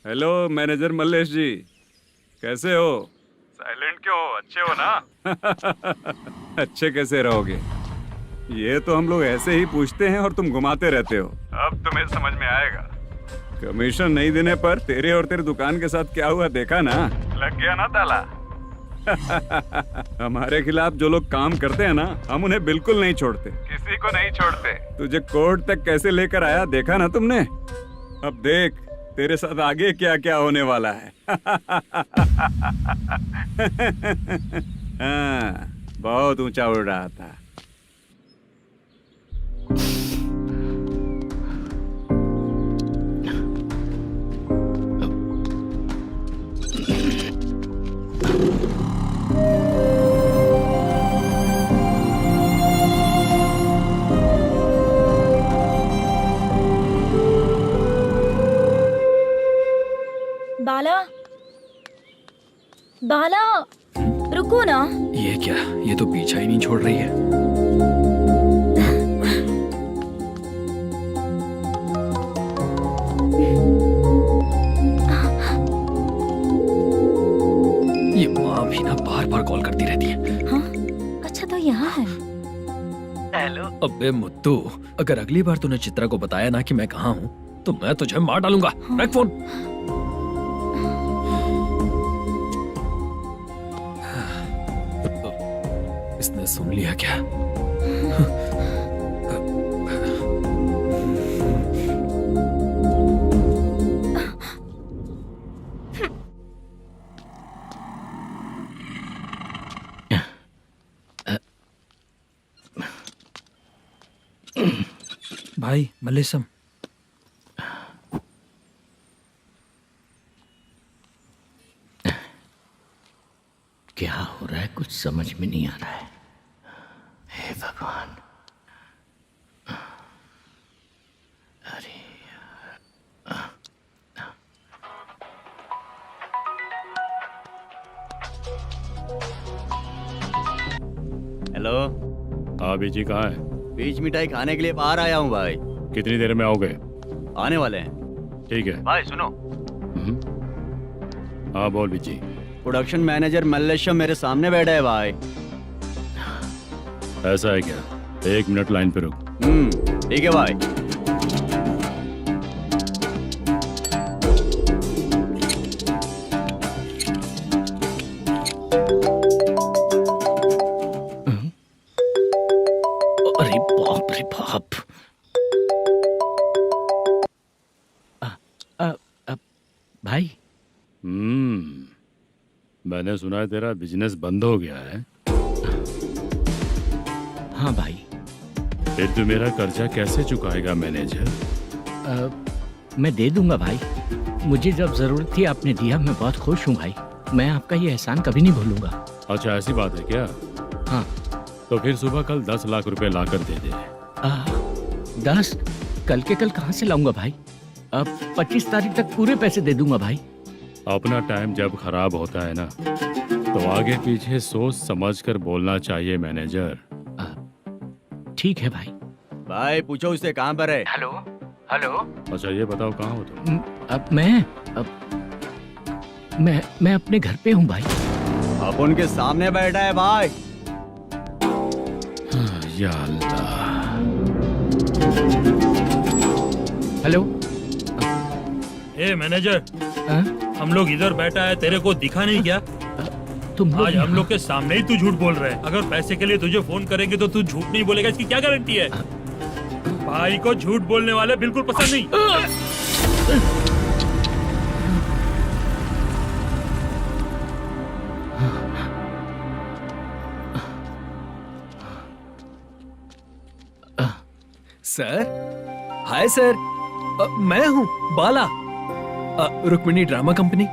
हेलो मैनेजर मल्लेश जी, कैसे हो? साइलेंट क्यों हो? अच्छे हो ना? अच्छे कैसे रहोगे? ये तो हम लोग ऐसे ही पूछते हैं और तुम घुमाते रहते हो। अब तुम्हें समझ में आएगा। कमीशन नहीं देने पर तेरे और तेरी दुकान के साथ क्या हुआ देखा ना? लग गया ना ताला। हमारे खिलाफ जो लोग काम करते हैं ना, हम उन्हें बिल्कुल नहीं छोड़ते, किसी को नहीं छोड़ते। तुझे कोर्ट तक कैसे लेकर आया देखा ना तुमने? अब देख तेरे साथ आगे क्या क्या होने वाला है। हाँ, बहुत ऊंचा उड़ रहा था। बाला, बाला, रुको ना। ये क्या, ये तो पीछा ही नहीं छोड़ रही है। ये माँ भी ना बार बार कॉल करती रहती है। हाँ? अच्छा तो यहाँ है। हेलो। अबे मुत्तू, अगर अगली बार तूने चित्रा को बताया ना कि मैं कहाँ हूँ, तो मैं तुझे मार डालूंगा। रख फोन। इसने सुन लिया क्या? भाई मल्लेशम, क्या हो रहा है कुछ समझ में नहीं आ रहा है। हे भगवान, अरे हेलो। हाँ बीजी कहाँ है? बीच मिठाई खाने के लिए बाहर आया हूँ भाई। कितनी देर में आओगे? आने वाले हैं। ठीक है भाई सुनो। हाँ बोल बीजी। प्रोडक्शन मैनेजर मल्लेश्वरम मेरे सामने बैठा है भाई। ऐसा है क्या? 1 मिनट लाइन पे रुक। ठीक है भाई। अरे बाप रे बाप। भाई मैंने सुना है तेरा बिजनेस बंद हो गया है। हाँ भाई। फिर तू मेरा कर्जा कैसे चुकाएगा मैनेजर? मैं दे दूंगा भाई। मुझे जब जरूरत थी आपने दिया, मैं बहुत खुश हूँ भाई। मैं आपका ये एहसान कभी नहीं भूलूंगा। अच्छा ऐसी बात है क्या? हाँ। तो फिर सुबह कल 10 लाख रुपए लाकर दे दे। 10? कल के कल कहाँ से लाऊंगा भाई? अब 25 तारीख तक पूरे पैसे दे दूंगा भाई। अपना टाइम जब खराब होता है ना, तो आगे पीछे सोच समझ कर बोलना चाहिए मैनेजर। ठीक है भाई। भाई पूछो उससे कहाँ पर है। Hello hello. अच्छा ये बताओ कहाँ हो तुम? अब मैं अपने घर पे हूँ भाई। अब उनके सामने बैठा है भाई। या अल्लाह। हेलो। ए मैनेजर, हाँ? हम लोग इधर बैठा है, तेरे को दिखा नहीं क्या? तुम आज हम लोग के सामने ही तू झूठ बोल रहा है। अगर पैसे के लिए तुझे फोन करेंगे तो तू झूठ नहीं बोलेगा, इसकी क्या गारंटी है? भाई को झूठ बोलने वाले बिल्कुल पसंद नहीं। सर, हाय सर, मैं हूँ Bala, Rukmini drama company.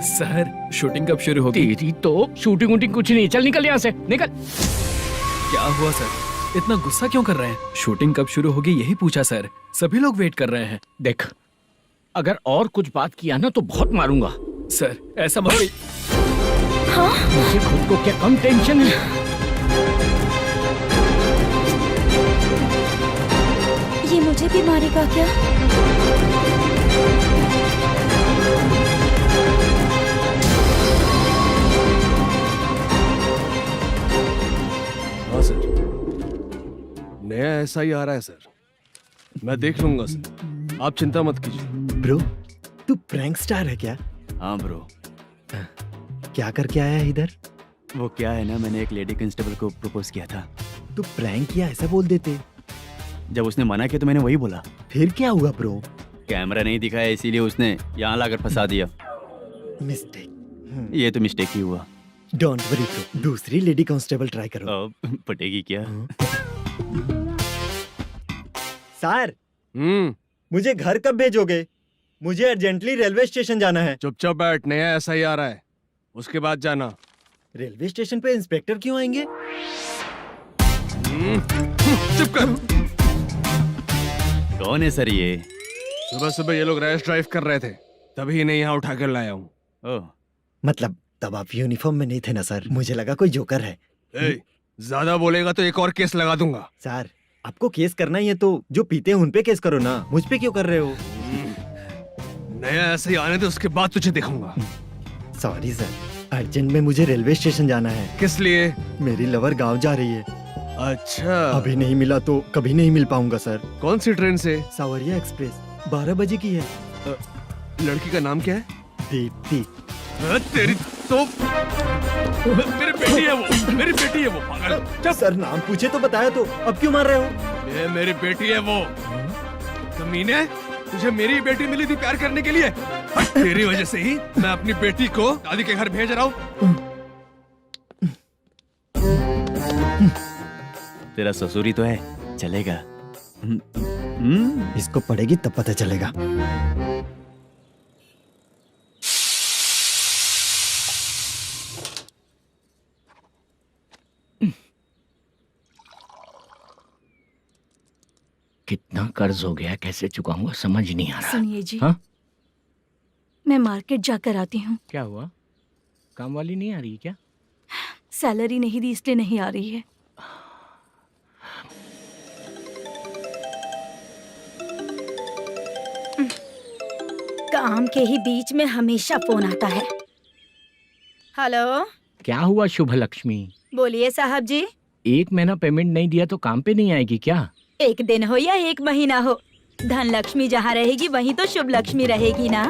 Sir, shooting कब शुरू होगी? तेरी तो शूटिंग वूटिंग कुछ नहीं। चल निकल यहाँ से, निकल। क्या हुआ सर, इतना गुस्सा क्यों कर रहे हैं? शूटिंग कब शुरू होगी यही पूछा सर, सभी लोग वेट कर रहे हैं। देख, अगर और कुछ बात किया ना तो बहुत मारूंगा। सर ऐसा मत। मुझे खुद को क्या कम टेंशन है। ये मुझे भी मारेगा क्या? हाँ सर, नया ऐसा ही आ रहा है सर, मैं देख लूंगा सर, आप चिंता मत कीजिए। ब्रो, तू प्रैंक स्टार है क्या? हाँ ब्रो। क्या करके आया है इधर? वो क्या है ना, मैंने एक लेडी कांस्टेबल को प्रपोज किया था। तू प्रैंक किया ऐसा बोल देते। जब उसने मना किया तो मैंने वही बोला। फिर क्या हुआ ब्रो? कैमरा नहीं दिखाया इसीलिए उसने यहाँ लाकर फंसा दिया। मिस्टेक। ये तो मिस्टेक ही हुआ। डोंट वरी ब्रो, दूसरी लेडी कांस्टेबल ट्राई करो। अब पटेगी क्या? सर, मुझे घर कब भेजोगे? मुझे अर्जेंटली रेलवे स्टेशन जाना है। चुपचाप बैठ, नया ऐसा ही आ रहा है, उसके बाद जाना। रेलवे स्टेशन पे इंस्पेक्टर क्यों आएंगे? चुप कर। कौन है सर ये? सुबह सुबह ये लोग रैश ड्राइव कर रहे थे, तभी इन्हें यहाँ उठा कर लाया हूँ। मतलब तब आप यूनिफॉर्म में नहीं थे ना सर, मुझे लगा कोई जोकर है। ज्यादा बोलेगा तो एक और केस लगा दूंगा। सर, आपको केस करना ही है तो जो पीते हैं उन पे केस करो ना, मुझ पे क्यों कर रहे हो? नया ऐसे ही आने दे, उसके बाद तुझे दिखाऊंगा। सॉरी सर, अर्जेंट में मुझे रेलवे स्टेशन जाना है। किस लिए? मेरी लवर गांव जा रही है। अच्छा, अभी नहीं मिला तो कभी नहीं मिल पाऊंगा सर। कौन सी ट्रेन से? सावरिया एक्सप्रेस, 12 बजे की है। लड़की का नाम क्या है? दीप्ति। तेरी तो मेरी बेटी है वो, मेरी बेटी है वो, पागल। सर नाम पूछे तो बताया तो, अब क्यों मार रहे हो? ये मेरी बेटी है वो। कमीने, तुझे मेरी बेटी मिली थी प्यार करने के लिए, तेरी वजह से ही मैं अपनी बेटी को दादी के घर भेज रहा हूँ। तेरा ससुरी तो है, चलेगा। इसको पड़ेगी तब पता चलेगा। कितना कर्ज हो गया, कैसे चुकाऊंगा समझ नहीं आ रहा। सुनिए जी, हाँ? मैं मार्केट जाकर आती हूँ। क्या हुआ, काम वाली नहीं आ रही क्या? सैलरी नहीं दी इसलिए नहीं आ रही है। काम के ही बीच में हमेशा फोन आता है। हेलो, क्या हुआ शुभ लक्ष्मी? बोलिए साहब जी। एक महीना पेमेंट नहीं दिया तो काम पे नहीं आएगी क्या? एक दिन हो या एक महीना हो, धन लक्ष्मी जहाँ रहेगी वहीं तो शुभ लक्ष्मी रहेगी ना।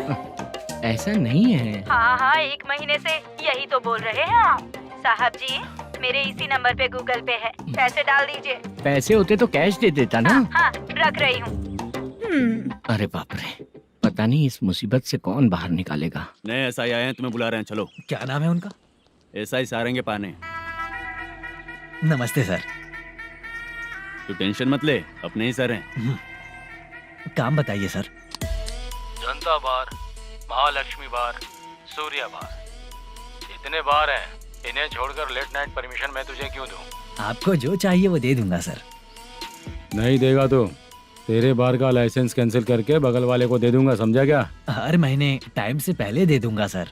ऐसा नहीं है। हाँ हाँ, एक महीने से यही तो बोल रहे हैं आप। साहब जी, मेरे इसी नंबर पे गूगल पे है, पैसे डाल दीजिए। पैसे होते तो कैश दे देता ना। हाँ, रख रही हूँ। अरे बाप रे, पता नहीं इस मुसीबत से कौन बाहर निकालेगा। नए एसआई आए हैं, तुम्हें बुला रहे हैं, चलो। क्या नाम है उनका? एसआई सारंगे पाने। नमस्ते सर। तू टेंशन मत ले, अपने ही सर हैं। काम बताइए सर। जनता बार, महालक्ष्मी बार, सूर्या बार, इतने बार हैं। इन्हें छोड़कर लेट नाइट परमिशन मैं तुझे क्यों दूं? आपको जो चाहिए वो दे दूंगा सर। नहीं देगा तो तेरे बार का लाइसेंस कैंसिल करके बगल वाले को दे दूंगा, समझा क्या? हर महीने टाइम से पहले दे दूंगा सर।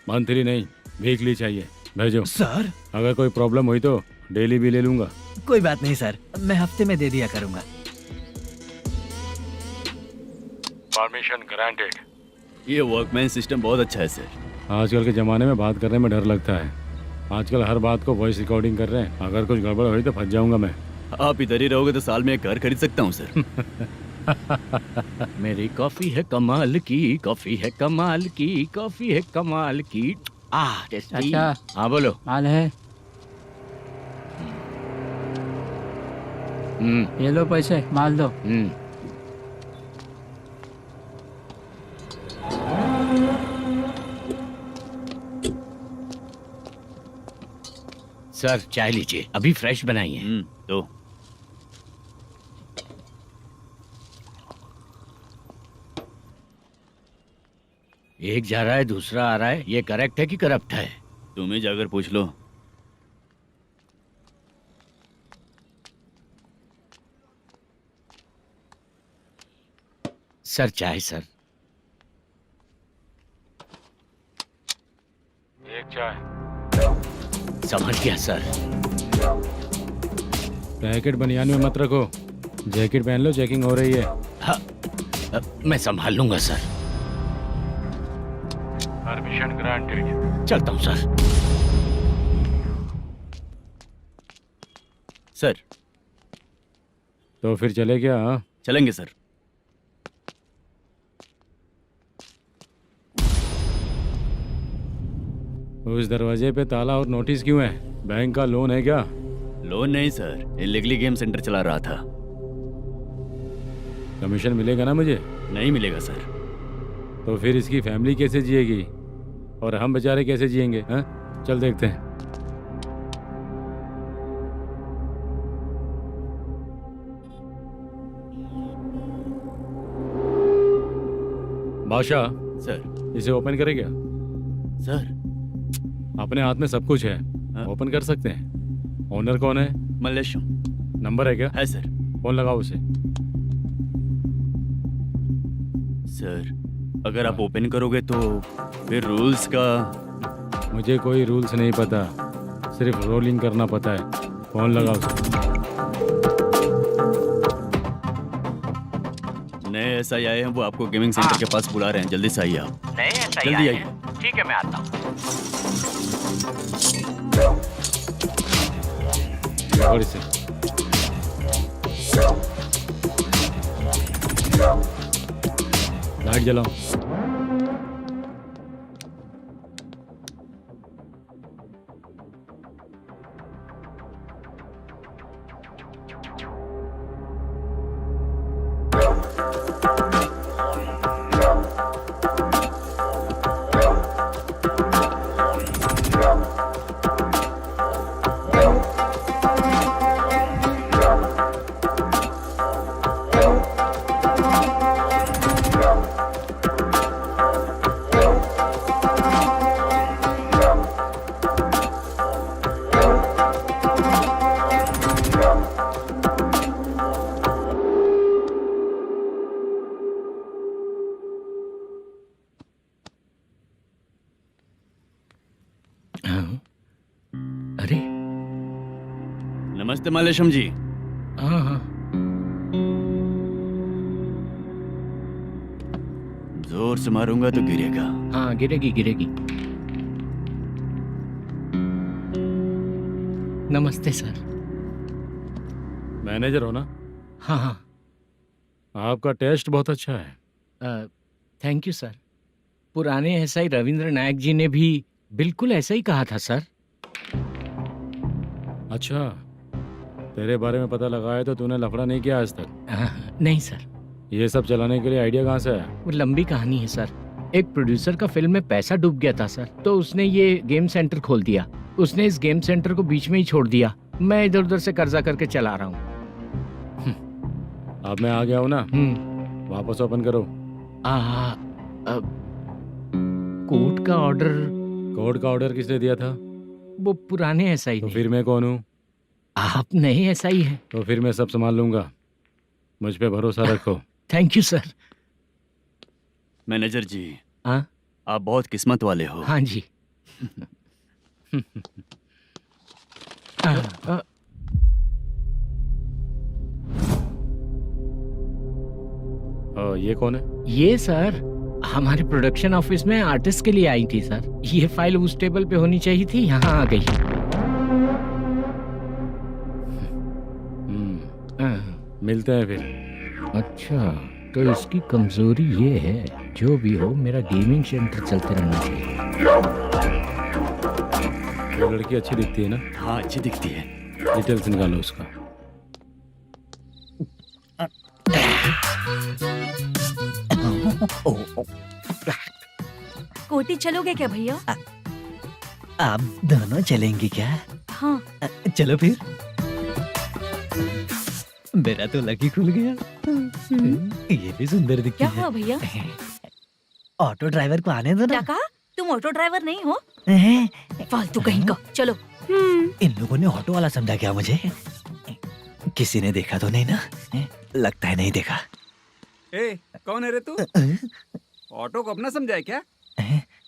मंथली नहीं, वीकली चाहिए, भेजो। सर अगर कोई प्रॉब्लम हुई तो डेली भी ले लूंगा। कोई बात नहीं सर, मैं हफ्ते में दे दिया करूंगा। Permission granted. ये वर्कमैन सिस्टम बहुत अच्छा है सर। आजकल के ज़माने में बात करने में डर लगता है। आजकल हर बात को वॉइस रिकॉर्डिंग कर रहे हैं। अगर कुछ गड़बड़ हुई तो फंस जाऊंगा मैं। आप इधर ही रहोगे तो साल में एक घर खरीद सकता हूँ सर। मेरी कॉफी है कमाल की, कॉफी है कमाल की, कॉफी है कमाल की। टेस्टी। अच्छा। हाँ बोलो। माल है, ये लो पैसे, माल दो। सर चाय लीजिए, अभी फ्रेश बनाई है। तो एक जा रहा है दूसरा आ रहा है, ये करेक्ट है कि करप्ट है? तुम ही जाकर पूछ लो। सर चाय सर। एक चाय। समझ गया सर। पैकेट बनियान में मत रखो, जैकेट पहन लो, चेकिंग हो रही है। हाँ, मैं संभाल लूंगा सर। Permission granted. चलता हूँ सर। सर तो फिर चले क्या? हाँ? चलेंगे सर। उस दरवाजे पे ताला और नोटिस क्यों है? बैंक का लोन है क्या? लोन नहीं सर, इलीगली गेम सेंटर चला रहा था। कमीशन मिलेगा ना मुझे? नहीं मिलेगा सर। तो फिर इसकी फैमिली कैसे जिएगी और हम बेचारे कैसे जिएंगे? हाँ, चल देखते हैं। बादशाह सर। इसे ओपन करे क्या? सर अपने हाथ में सब कुछ है, ओपन कर सकते हैं। ओनर कौन है? मल्लेशम। नंबर है क्या? है सर। फोन लगाओ उसे। सर अगर आप ओपन करोगे तो फिर रूल्स का। मुझे कोई रूल्स नहीं पता, सिर्फ रोलिंग करना पता है। फोन लगाओ उसे। नए एसआई आए हैं, वो आपको गेमिंग सेंटर के पास बुला रहे हैं, जल्दी से आइए आप। नए एसआई जल्दी आए आइए। हैं। ठीक है मैं आता हूँ। पकड़ इसे। लाइट जलाओ। अरे नमस्ते मल्लेशम जी। हाँ हाँ। जोर से मारूंगा तो गिरेगा। हाँ गिरेगी गिरेगी। नमस्ते सर। मैनेजर हो ना? हाँ हाँ। आपका टेस्ट बहुत अच्छा है। Thank you sir. पुराने एसआई रविंद्र नायक जी ने भी बिल्कुल ऐसा ही कहा था सर। अच्छा, तेरे बारे में पता लगा है तो तूने लफड़ा नहीं किया आज तक? नहीं सर। ये सब चलाने के लिए आइडिया कहाँ से आया? वो लंबी कहानी है सर। एक प्रोड्यूसर का फिल्म में पैसा डूब गया था सर, तो उसने ये गेम सेंटर खोल दिया। उसने इस गेम सेंटर को बीच में ही छोड़ दिया। मैं इधर उधर से कर्जा करके चला रहा हूँ। अब मैं आ गया हूँ ना, वापस ओपन करो। कोर्ट का ऑर्डर। कोर्ट का ऑर्डर किसने दिया था? वो पुराने एसआई तो ने। फिर मैं कौन हूँ? आप नए एसआई हैं। तो फिर मैं सब संभाल लूंगा, मुझ पे भरोसा रखो। Thank you sir. मैनेजर जी, हाँ आप बहुत किस्मत वाले हो। हाँ जी। ये कौन है? ये सर हमारे प्रोडक्शन ऑफिस में आर्टिस्ट के लिए आई थी सर। ये फाइल उस टेबल पे होनी चाहिए थी, यहाँ आ गई। मिलते हैं फिर। अच्छा, तो इसकी कमजोरी ये है, जो भी हो मेरा गेमिंग सेंटर चलते रहना चाहिए। वो लड़की अच्छी दिखती है ना? हाँ, अच्छी दिखती है। डिटेल्स निकालो उसका। कोटी चलोगे क्या भैया? आप दोनों चलेंगे क्या? हाँ। चलो फिर। मेरा तो लकी खुल गया। ये भी सुंदर दिखती क्या है। हुआ भैया? ऑटो ड्राइवर को आने दो क्या ना। कहा? तुम ऑटो ड्राइवर नहीं हो? हैं? फालतू कहीं का। चलो। इन लोगों ने ऑटो वाला समझा क्या मुझे? किसी ने देखा तो नहीं ना? लगता है नहीं देखा। ए, कौन है रे तू? ऑटो को अपना समझा है क्या?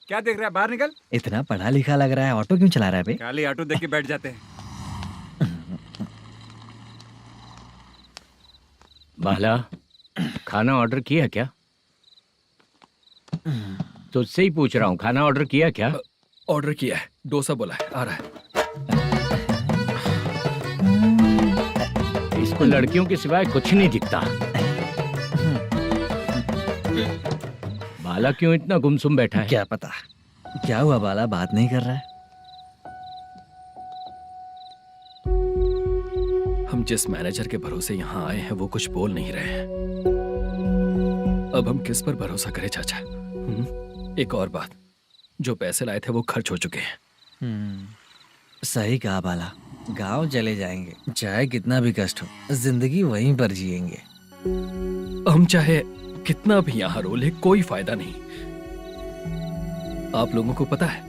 क्या देख रहा है? बाहर निकल। इतना पढ़ा लिखा लग रहा है, ऑटो क्यों चला रहा है बे? खाली ऑटो देख के बैठ जाते हैं। बाला, खाना ऑर्डर किया क्या? तुझसे ही पूछ रहा हूँ, खाना ऑर्डर किया क्या? ऑर्डर किया है, डोसा बोला है, आ रहा है। इसको लड़कियों के सिवाय कुछ नहीं दिखता। बाला क्यों इतना गुमसुम बैठा है? क्या पता क्या हुआ, बाला बात नहीं कर रहा है। हम जिस मैनेजर के भरोसे यहाँ आए हैं वो कुछ बोल नहीं रहे हैं। अब हम किस पर भरोसा करें चाचा? एक और बात, जो पैसे लाए थे वो खर्च हो चुके हैं। सही कहा बाला, गांव चले जाएंगे, चाहे कितना भी कष्ट हो, जिंदगी वहीं पर जिएंगे। हम चाहे कितना भी यहाँ रो ले, कोई फायदा नहीं। आप लोगों को पता है,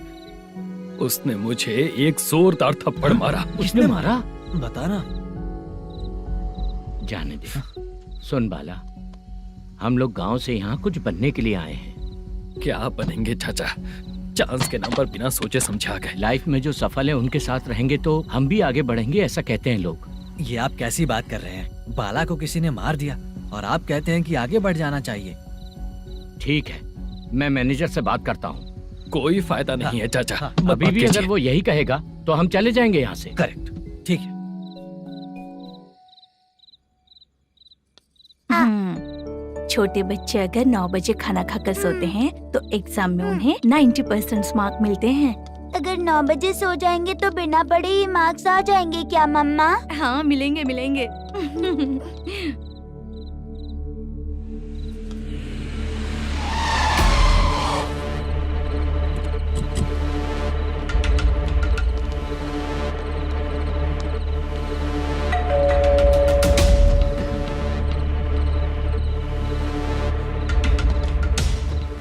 उसने मुझे एक जोरदार थप्पड़ मारा। उसने मारा? बता ना। जाने दे। सुन बाला, हम लोग गांव से यहाँ कुछ बनने के लिए आए हैं। क्या बनेंगे चाचा? चांस के नाम पर बिना सोचे समझे आ गए। लाइफ में जो सफल है उनके साथ रहेंगे तो हम भी आगे बढ़ेंगे, ऐसा कहते हैं लोग। ये आप कैसी बात कर रहे हैं? बाला को किसी ने मार दिया और आप कहते हैं कि आगे बढ़ जाना चाहिए। ठीक है, मैं मैनेजर से बात करता हूँ। कोई फायदा नहीं है चाचा। अभी भी अगर वो यही कहेगा तो हम चले जाएंगे यहाँ से। करेक्ट, ठीक है। छोटे बच्चे अगर 9 बजे खाना खाकर सोते हैं तो एग्जाम में उन्हें 90% मार्क मिलते हैं। अगर 9 बजे सो जाएंगे तो बिना पढ़े ही मार्क्स आ जाएंगे क्या मम्मा? हाँ, मिलेंगे मिलेंगे।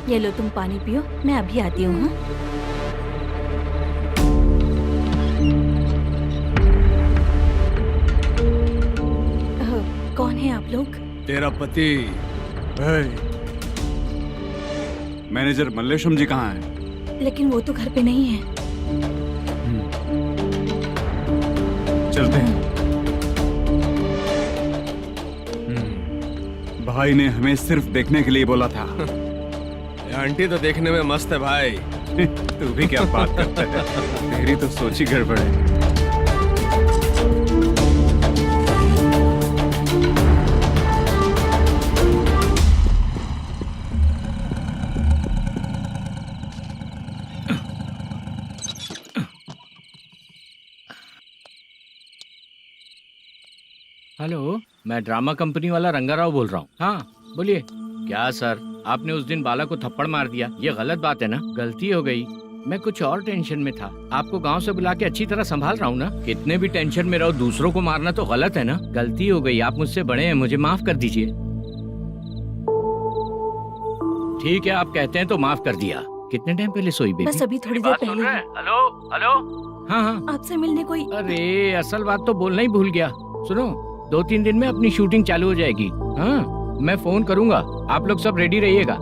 ये लो, तुम पानी पियो, मैं अभी आती हूँ। हाँ? कौन है आप लोग? तेरा पति। मैनेजर मल्लेशम जी कहाँ हैं? लेकिन वो तो घर पे नहीं है। चलते हैं। भाई ने हमें सिर्फ देखने के लिए बोला था। आंटी तो देखने में मस्त है भाई। तू भी क्या बात करता है? तेरी तो सोच ही गड़बड़ है। हेलो, मैं ड्रामा कंपनी वाला रंगाराव बोल रहा हूँ। हाँ बोलिए। क्या सर, आपने उस दिन बाला को थप्पड़ मार दिया, ये गलत बात है ना? गलती हो गई, मैं कुछ और टेंशन में था। आपको गांव से बुला के अच्छी तरह संभाल रहा हूँ ना। कितने भी टेंशन में रहो, दूसरों को मारना तो गलत है ना। गलती हो गई, आप मुझसे बड़े हैं, मुझे माफ कर दीजिए। ठीक है, आप कहते हैं तो माफ कर दिया। कितने टाइम पहले सोई बेबी? बस अभी थोड़ी देर पहले। Hello hello. हाँ हाँ, आपसे मिलने कोई। अरे असल बात तो बोलना ही भूल गया। सुनो, 2-3 दिन में अपनी शूटिंग चालू हो जाएगी। हाँ, मैं फोन करूंगा, आप लोग सब रेडी रहिएगा।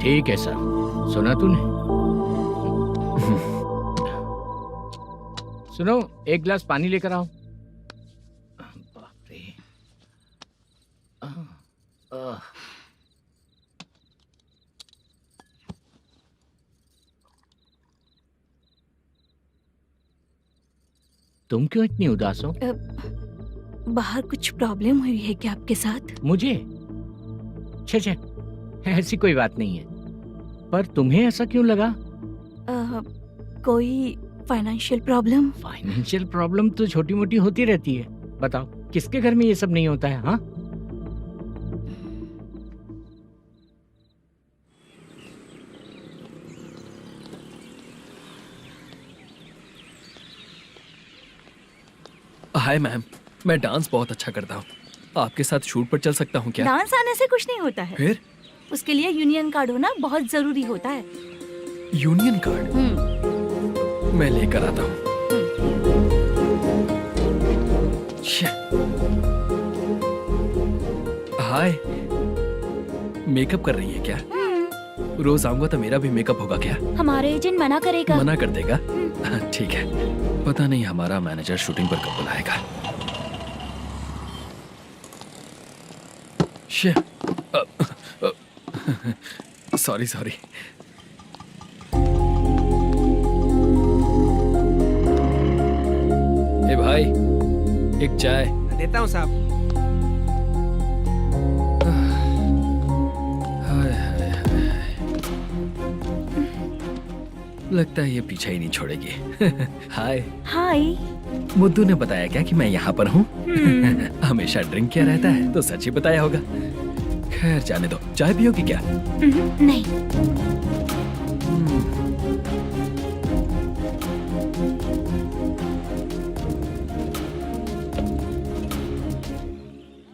ठीक है सर। सुना तूने? सुनो, एक गिलास पानी लेकर आओ। बाप रे। तुम क्यों इतनी उदास हो? बाहर कुछ प्रॉब्लम हुई है क्या आपके साथ? मुझे? छे, ऐसी कोई बात नहीं है। पर तुम्हें ऐसा क्यों लगा? कोई फाइनेंशियल प्रॉब्लम? फाइनेंशियल प्रॉब्लम तो छोटी मोटी होती रहती है। बताओ, किसके घर में ये सब नहीं होता है? हाँ, हाय मैम, मैं डांस बहुत अच्छा करता हूँ। आपके साथ शूट पर चल सकता हूँ क्या? डांस आने से कुछ नहीं होता है। फिर? उसके लिए यूनियन कार्ड होना बहुत जरूरी होता है। Union card? मैं लेकर आता हूँ। हाय, मेकअप कर रही है क्या? रोज आऊंगा तो मेरा भी मेकअप होगा क्या? हमारे एजेंट मना करेगा। मना कर देगा? ठीक है, पता नहीं हमारा मैनेजर शूटिंग पर कब बुलाएगा। सॉरी। ए भाई, एक चाय। देता हूँ साहब। लगता है ये पीछा ही नहीं छोड़ेगी। हाय। हाय। मुद्दू ने बताया क्या कि मैं यहाँ पर हूँ? हमेशा ड्रिंक किया रहता है तो सच ही बताया होगा। खैर जाने दो, चाय पियोगी क्या? नहीं।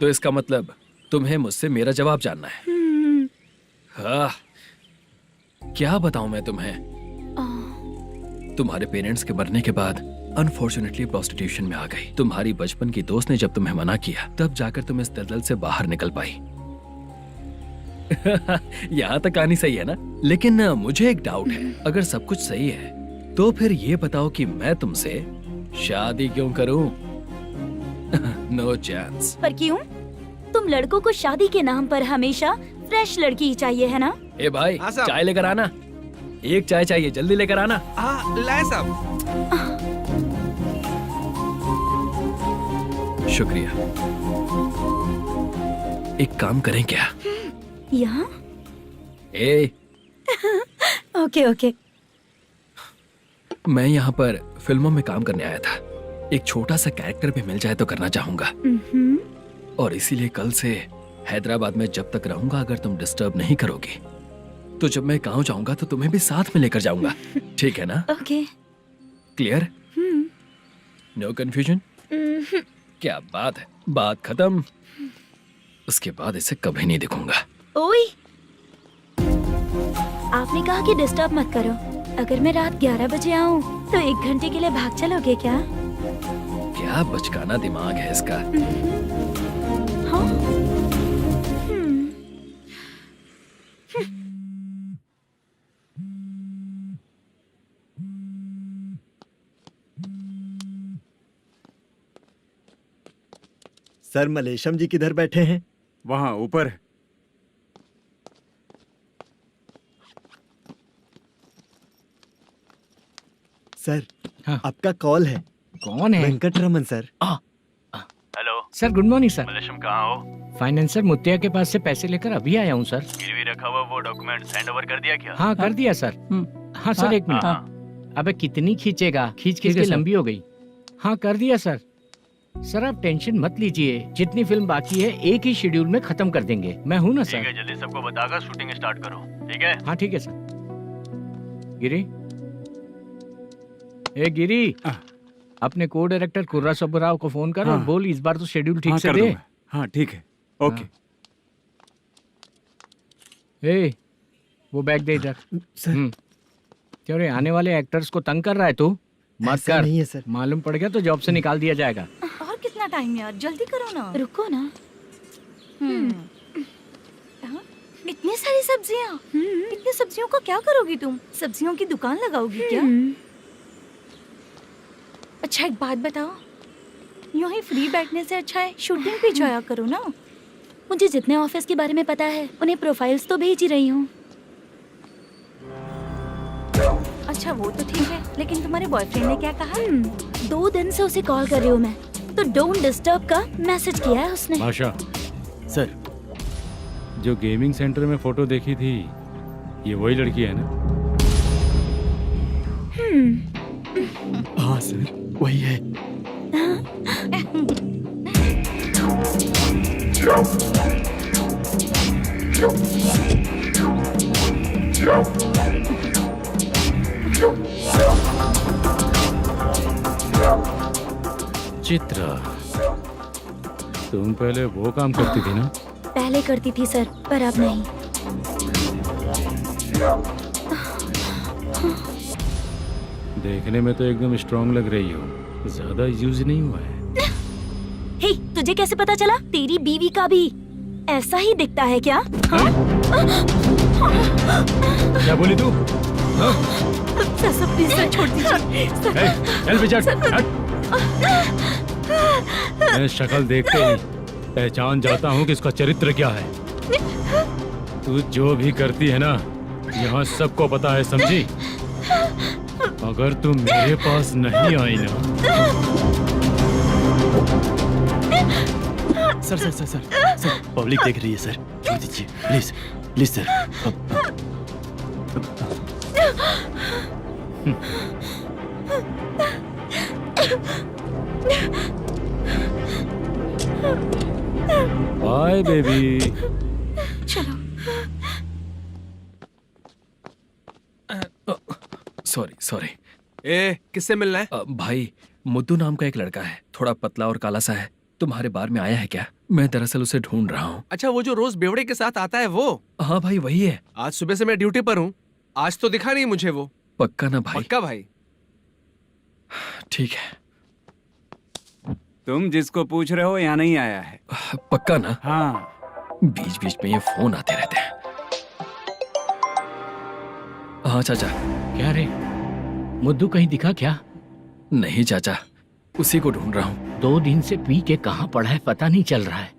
तो इसका मतलब तुम्हें मुझसे मेरा जवाब जानना है? हाँ, क्या बताऊं मैं तुम्हें? तुम्हारे पेरेंट्स के मरने के बाद अनफॉर्चुनेटली प्रोस्टिट्यूशन में आ गई। तुम्हारी बचपन की दोस्त ने जब तुम्हें मना किया, तब जाकर तुम इस दलदल से बाहर निकल पाई। यहाँ तक कहानी सही है ना? लेकिन मुझे एक डाउट है। अगर सब कुछ सही है तो फिर ये बताओ कि मैं तुमसे शादी क्यों करूं? No chance. पर क्यों? तुम लड़कों को शादी के नाम पर हमेशा फ्रेश लड़की ही चाहिए, है ना? ए भाई, चाय लेकर आना। एक चाय चाहिए, जल्दी लेकर आना। हाँ, लाए साहब। शुक्रिया। एक काम करें क्या? यहाँ? ए, ओके। मैं यहाँ पर फिल्मों में काम करने आया था। एक छोटा सा कैरेक्टर भी मिल जाए तो करना चाहूंगा। और इसीलिए कल से हैदराबाद में जब तक रहूंगा, अगर तुम डिस्टर्ब नहीं करोगी तो जब मैं गांव जाऊंगा तो तुम्हें भी साथ में लेकर जाऊंगा। ठीक है ना? ओके। क्लियर? No confusion? क्या बात है, बात खत्म। उसके बाद इसे कभी नहीं दिखूंगा। ओए, आपने कहा कि डिस्टर्ब मत करो। अगर मैं रात 11 बजे आऊँ तो 1 घंटे के लिए भाग चलोगे क्या? क्या बचकाना दिमाग है इसका। हाँ? सर, मलेशम जी किधर बैठे हैं? वहाँ ऊपर। सर, हाँ। आपका कॉल है। कौन है? Venkataraman sir. Hello sir, good morning sir. Malesham, कहाँ हो? फाइनेंसर मुत्तिया के पास से पैसे लेकर अभी आया हूँ सर। गिरवी रखा हुआ वो डॉक्यूमेंट हैंड ओवर कर दिया क्या? हाँ, कर दिया सर। हाँ सर, 1 मिनट। अबे कितनी खींचेगा? खींच खींच के लंबी हो गई। हाँ, कर दिया सर। सर आप टेंशन मत लीजिए, जितनी फिल्म बाकी है एक ही शेड्यूल में खत्म कर देंगे। मैं हूँ ना ठीक सर। है, जल्दी सबको बताकर शूटिंग स्टार्ट करो, ठीक है? हाँ ठीक है सर। गिरी, ए गिरी, अपने को डायरेक्टर कुर्रा सुब्बराव को फोन कर और बोल इस बार तो शेड्यूल ठीक से दे। हाँ ठीक है, ओके। ए, वो बैग दे इधर। क्यों रे, आने वाले एक्टर्स को तंग कर रहा है तू? मत कर। नहीं है सर। मालूम पड़ गया तो जॉब से निकाल दिया जाएगा। और कितना टाइम यार, जल्दी करो ना। रुको ना। हाँ? इतनी सारी सब्जियाँ, इतनी सब्जियों का क्या करोगी तुम? सब्जियों की दुकान लगाओगी क्या? अच्छा एक बात बताओ, यूं ही फ्री बैठने से अच्छा है शूटिंग पे जाया करो ना। मुझे जितने ऑफिस के बारे में पता है उन्हें प्रोफाइल्स तो भेज ही रही हूँ। अच्छा वो तो ठीक है, लेकिन तुम्हारे बॉयफ्रेंड ने क्या कहा? 2 दिन से उसे कॉल कर रही हूँ मैं, तो डोंट डिस्टर्ब का मैसेज किया है उसने। आशा, सर, जो गेमिंग सेंटर में फोटो देखी थी, ये वही लड़की है ना? हाँ सर, वही है। चित्रा, तुम पहले वो काम करती थी ना? पहले करती थी सर, पर अब नहीं। देखने में तो एकदम स्ट्रांग लग रही हो, ज्यादा यूज नहीं हुआ है। हे, तुझे कैसे पता चला? तेरी बीवी का भी ऐसा ही दिखता है क्या? हाँ? क्या बोली तू? सर प्लीज सर, छोड़ दीजिए। चल बेटा, मैं शक्ल देखते ही पहचान जाता हूँ कि इसका चरित्र क्या है। तू जो भी करती है ना, यहाँ सबको पता है, समझी? अगर तू मेरे पास नहीं आई ना। सर, पब्लिक देख रही है सर, छोड़ दीजिए please, please sir. Bye baby. चलो। Sorry sorry. ए, किससे मिलना है? भाई, मुद्दू नाम का एक लड़का है, थोड़ा पतला और काला सा है। तुम्हारे बार में आया है क्या? मैं दरअसल उसे ढूंढ रहा हूँ। अच्छा, वो जो रोज बेवड़े के साथ आता है वो? हाँ भाई, वही है। आज सुबह से मैं ड्यूटी पर हूँ, आज तो दिखा नहीं मुझे वो। पक्का ना भाई? पक्का भाई। ठीक है। तुम जिसको पूछ रहे हो यहाँ नहीं आया है? पक्का ना? हाँ। बीच बीच में ये फोन आते रहते हैं। हाँ चाचा। क्या रे, मुद्दू कहीं दिखा क्या? नहीं चाचा, उसी को ढूंढ रहा हूँ। 2 दिन से पी के कहाँ पड़ा है पता नहीं चल रहा है।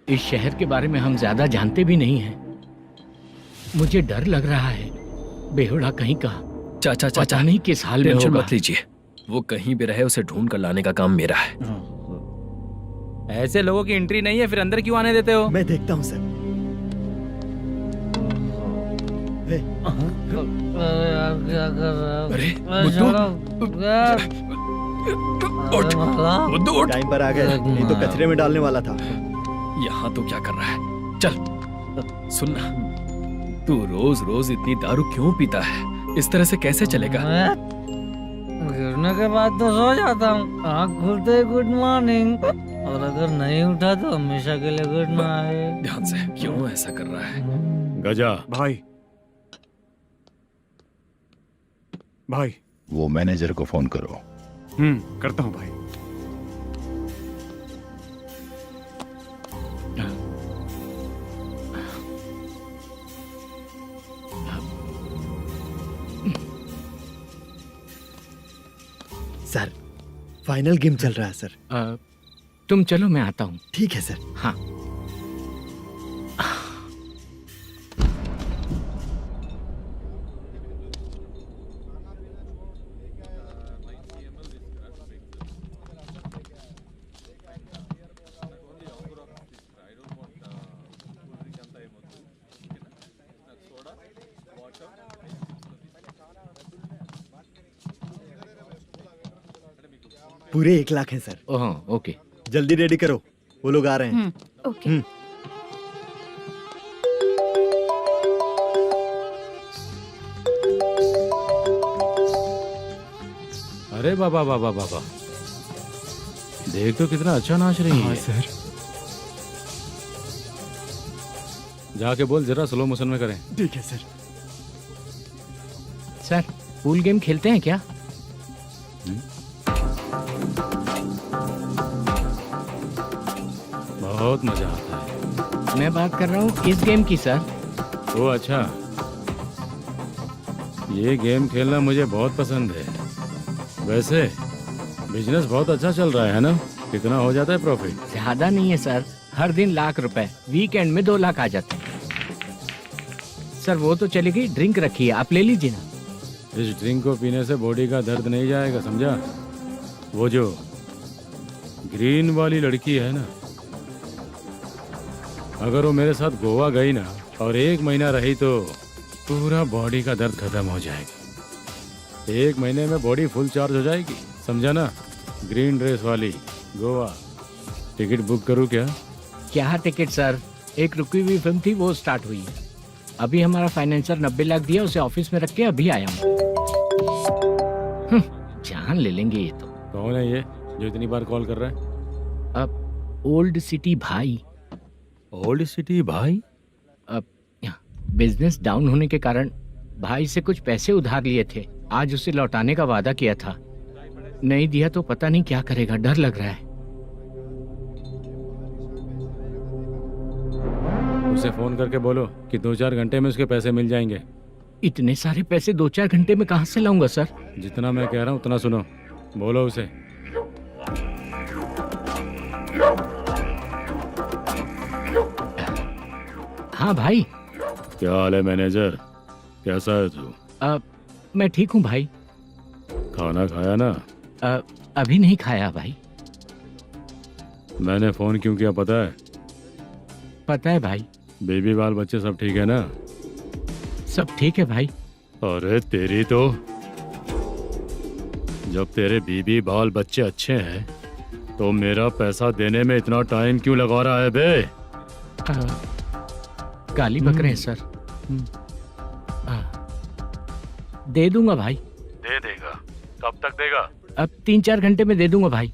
इस शहर के बारे में हम ज्यादा जानते भी नहीं हैं। मुझे डर लग रहा है, बेहुड़ा कहीं का। चाचा पता नहीं किस हाल में टेंशन होगा। मत लीजिए, वो कहीं भी रहे उसे ढूंढ कर लाने का काम मेरा है। ऐसे लोगों की एंट्री नहीं है, फिर अंदर क्यों आने देते हो? मैं देखता हूँ सर। अरे मुद्दू उठ। टाइम पर आ गए, नहीं तो कचरे में डालने वाला था। यहाँ तो क्या कर रहा है? चल सुनना, तू रोज रोज इतनी दारू क्यों पीता है? इस तरह से कैसे चलेगा? गिरने के बाद तो सो जाता हूँ, आँख खुलते ही गुड मॉर्निंग, और अगर नहीं उठा तो हमेशा के लिए गुड नाइट। ध्यान से, क्यों ऐसा कर रहा है? गजा भाई, भाई वो मैनेजर को फोन करो। करता हूँ भाई। सर, फाइनल गेम चल रहा है सर। तुम चलो, मैं आता हूँ। ठीक है सर। हाँ। पूरे 1 लाख है सर। Oh okay. जल्दी रेडी करो, वो लोग आ रहे हैं। ओके। अरे बाबा बाबा बाबा, देख तो कितना अच्छा नाच रही है। सर। जाके बोल जरा स्लो मोशन में करें। ठीक है सर। सर पूल गेम खेलते हैं क्या? बहुत मजा आता है। मैं बात कर रहा हूँ इस गेम की सर। ओ अच्छा, ये गेम खेलना मुझे बहुत पसंद है। वैसे बिजनेस बहुत अच्छा चल रहा है ना? कितना हो जाता है प्रॉफिट? ज्यादा नहीं है सर, हर दिन लाख रुपए, वीकेंड में 2 लाख आ जाते हैं। सर वो तो चलेगी, ड्रिंक रखी है, आप ले लीजिए ना। इस ड्रिंक को पीने से बॉडी का दर्द नहीं जाएगा, समझा? वो जो ग्रीन वाली लड़की है ना, अगर वो मेरे साथ गोवा गई ना और 1 महीना रही तो पूरा बॉडी का दर्द खत्म हो जाएगा। 1 महीने में बॉडी फुल चार्ज हो जाएगी, समझा ना? ग्रीन ड्रेस वाली गोवा। टिकट बुक करूँ क्या? क्या टिकट सर, एक रुकी हुई फिल्म थी वो स्टार्ट हुई है। अभी हमारा फाइनेंसर 90 लाख दिया, उसे ऑफिस में रख के अभी आया हूँ। जान ले लेंगे ये तो। कौन है ये जो इतनी बार कॉल कर रहा है? अब ओल्ड सिटी भाई। ओल्ड सिटी भाई? अब बिजनेस डाउन होने के कारण भाई से कुछ पैसे उधार लिए थे, आज उसे लौटाने का वादा किया था। नहीं दिया तो पता नहीं क्या करेगा, डर लग रहा है। उसे फोन करके बोलो कि 2-4 घंटे में उसके पैसे मिल जाएंगे। इतने सारे पैसे 2-4 घंटे में कहाँ से लाऊंगा सर? जितना मैं कह रहा हूँ उतना सुनो, बोलो उसे। हाँ भाई। क्या हाल है मैनेजर, कैसा है तू? मैं ठीक हूँ भाई। खाना खाया ना? अभी नहीं खाया भाई। मैंने फोन क्यों किया पता है? पता है भाई। बेबी बाल बच्चे सब ठीक है ना? सब ठीक है भाई। अरे तेरी तो, जब तेरे बीबी बाल बच्चे अच्छे हैं तो मेरा पैसा देने में इतना टाइम क्यों लगा रहा है बे? गाली बक रहे हैं सर। दे दूंगा भाई। दे देगा? कब तक देगा? अब 3-4 घंटे में दे दूंगा भाई।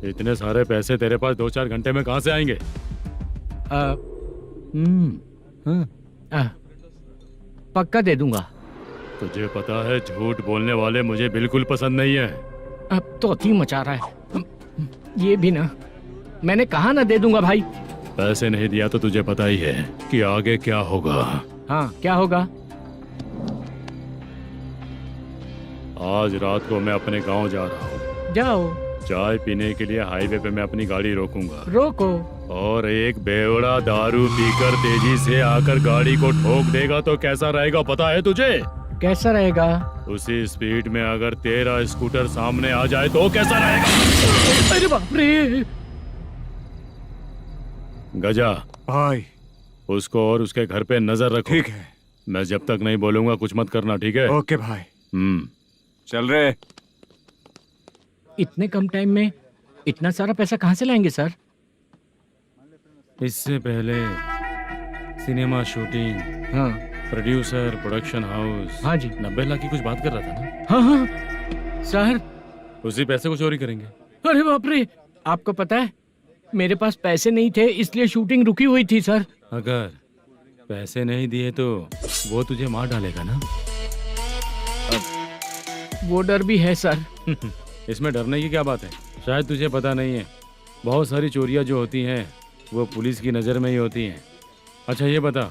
इतने सारे पैसे तेरे पास 2-4 घंटे में कहाँ से आएंगे? पक्का दे दूंगा। तुझे पता है झूठ बोलने वाले मुझे बिल्कुल पसंद नहीं है। अब तो अति मचा रहा है ये भी ना। मैंने कहा ना दे दूंगा भाई। पैसे नहीं दिया तो तुझे पता ही है कि आगे क्या होगा। हाँ क्या होगा? आज रात को मैं अपने गांव जा रहा हूँ। जाओ। चाय पीने के लिए हाईवे पे मैं अपनी गाड़ी रोकूंगा। रोको। और एक बेवड़ा दारू पीकर तेजी से आकर गाड़ी को ठोक देगा तो कैसा रहेगा पता है तुझे? कैसा रहेगा? उसी स्पीड में अगर तेरा स्कूटर सामने आ जाए तो कैसा रहेगा? अरे बाप रे। गजा भाई, उसको और उसके घर पे नजर रखो। ठीक है। मैं जब तक नहीं बोलूंगा कुछ मत करना, ठीक है? ओके भाई। चल रहे। इतने कम टाइम में इतना सारा पैसा कहाँ से लाएंगे सर? इससे पहले सिनेमा शूटिंग, हाँ, प्रोड्यूसर, प्रोडक्शन हाउस। हाँ जी। 90 लाख की कुछ बात कर रहा था ना? हाँ हाँ सर। उसी पैसे को चोरी करेंगे। अरे बाप रे, आपको पता है मेरे पास पैसे नहीं थे इसलिए शूटिंग रुकी हुई थी सर। अगर पैसे नहीं दिए तो वो तुझे मार डालेगा ना? वो डर भी है सर। इसमें डरने की क्या बात है? शायद तुझे पता नहीं है, बहुत सारी चोरियां जो होती हैं वो पुलिस की नज़र में ही होती हैं। अच्छा ये बता,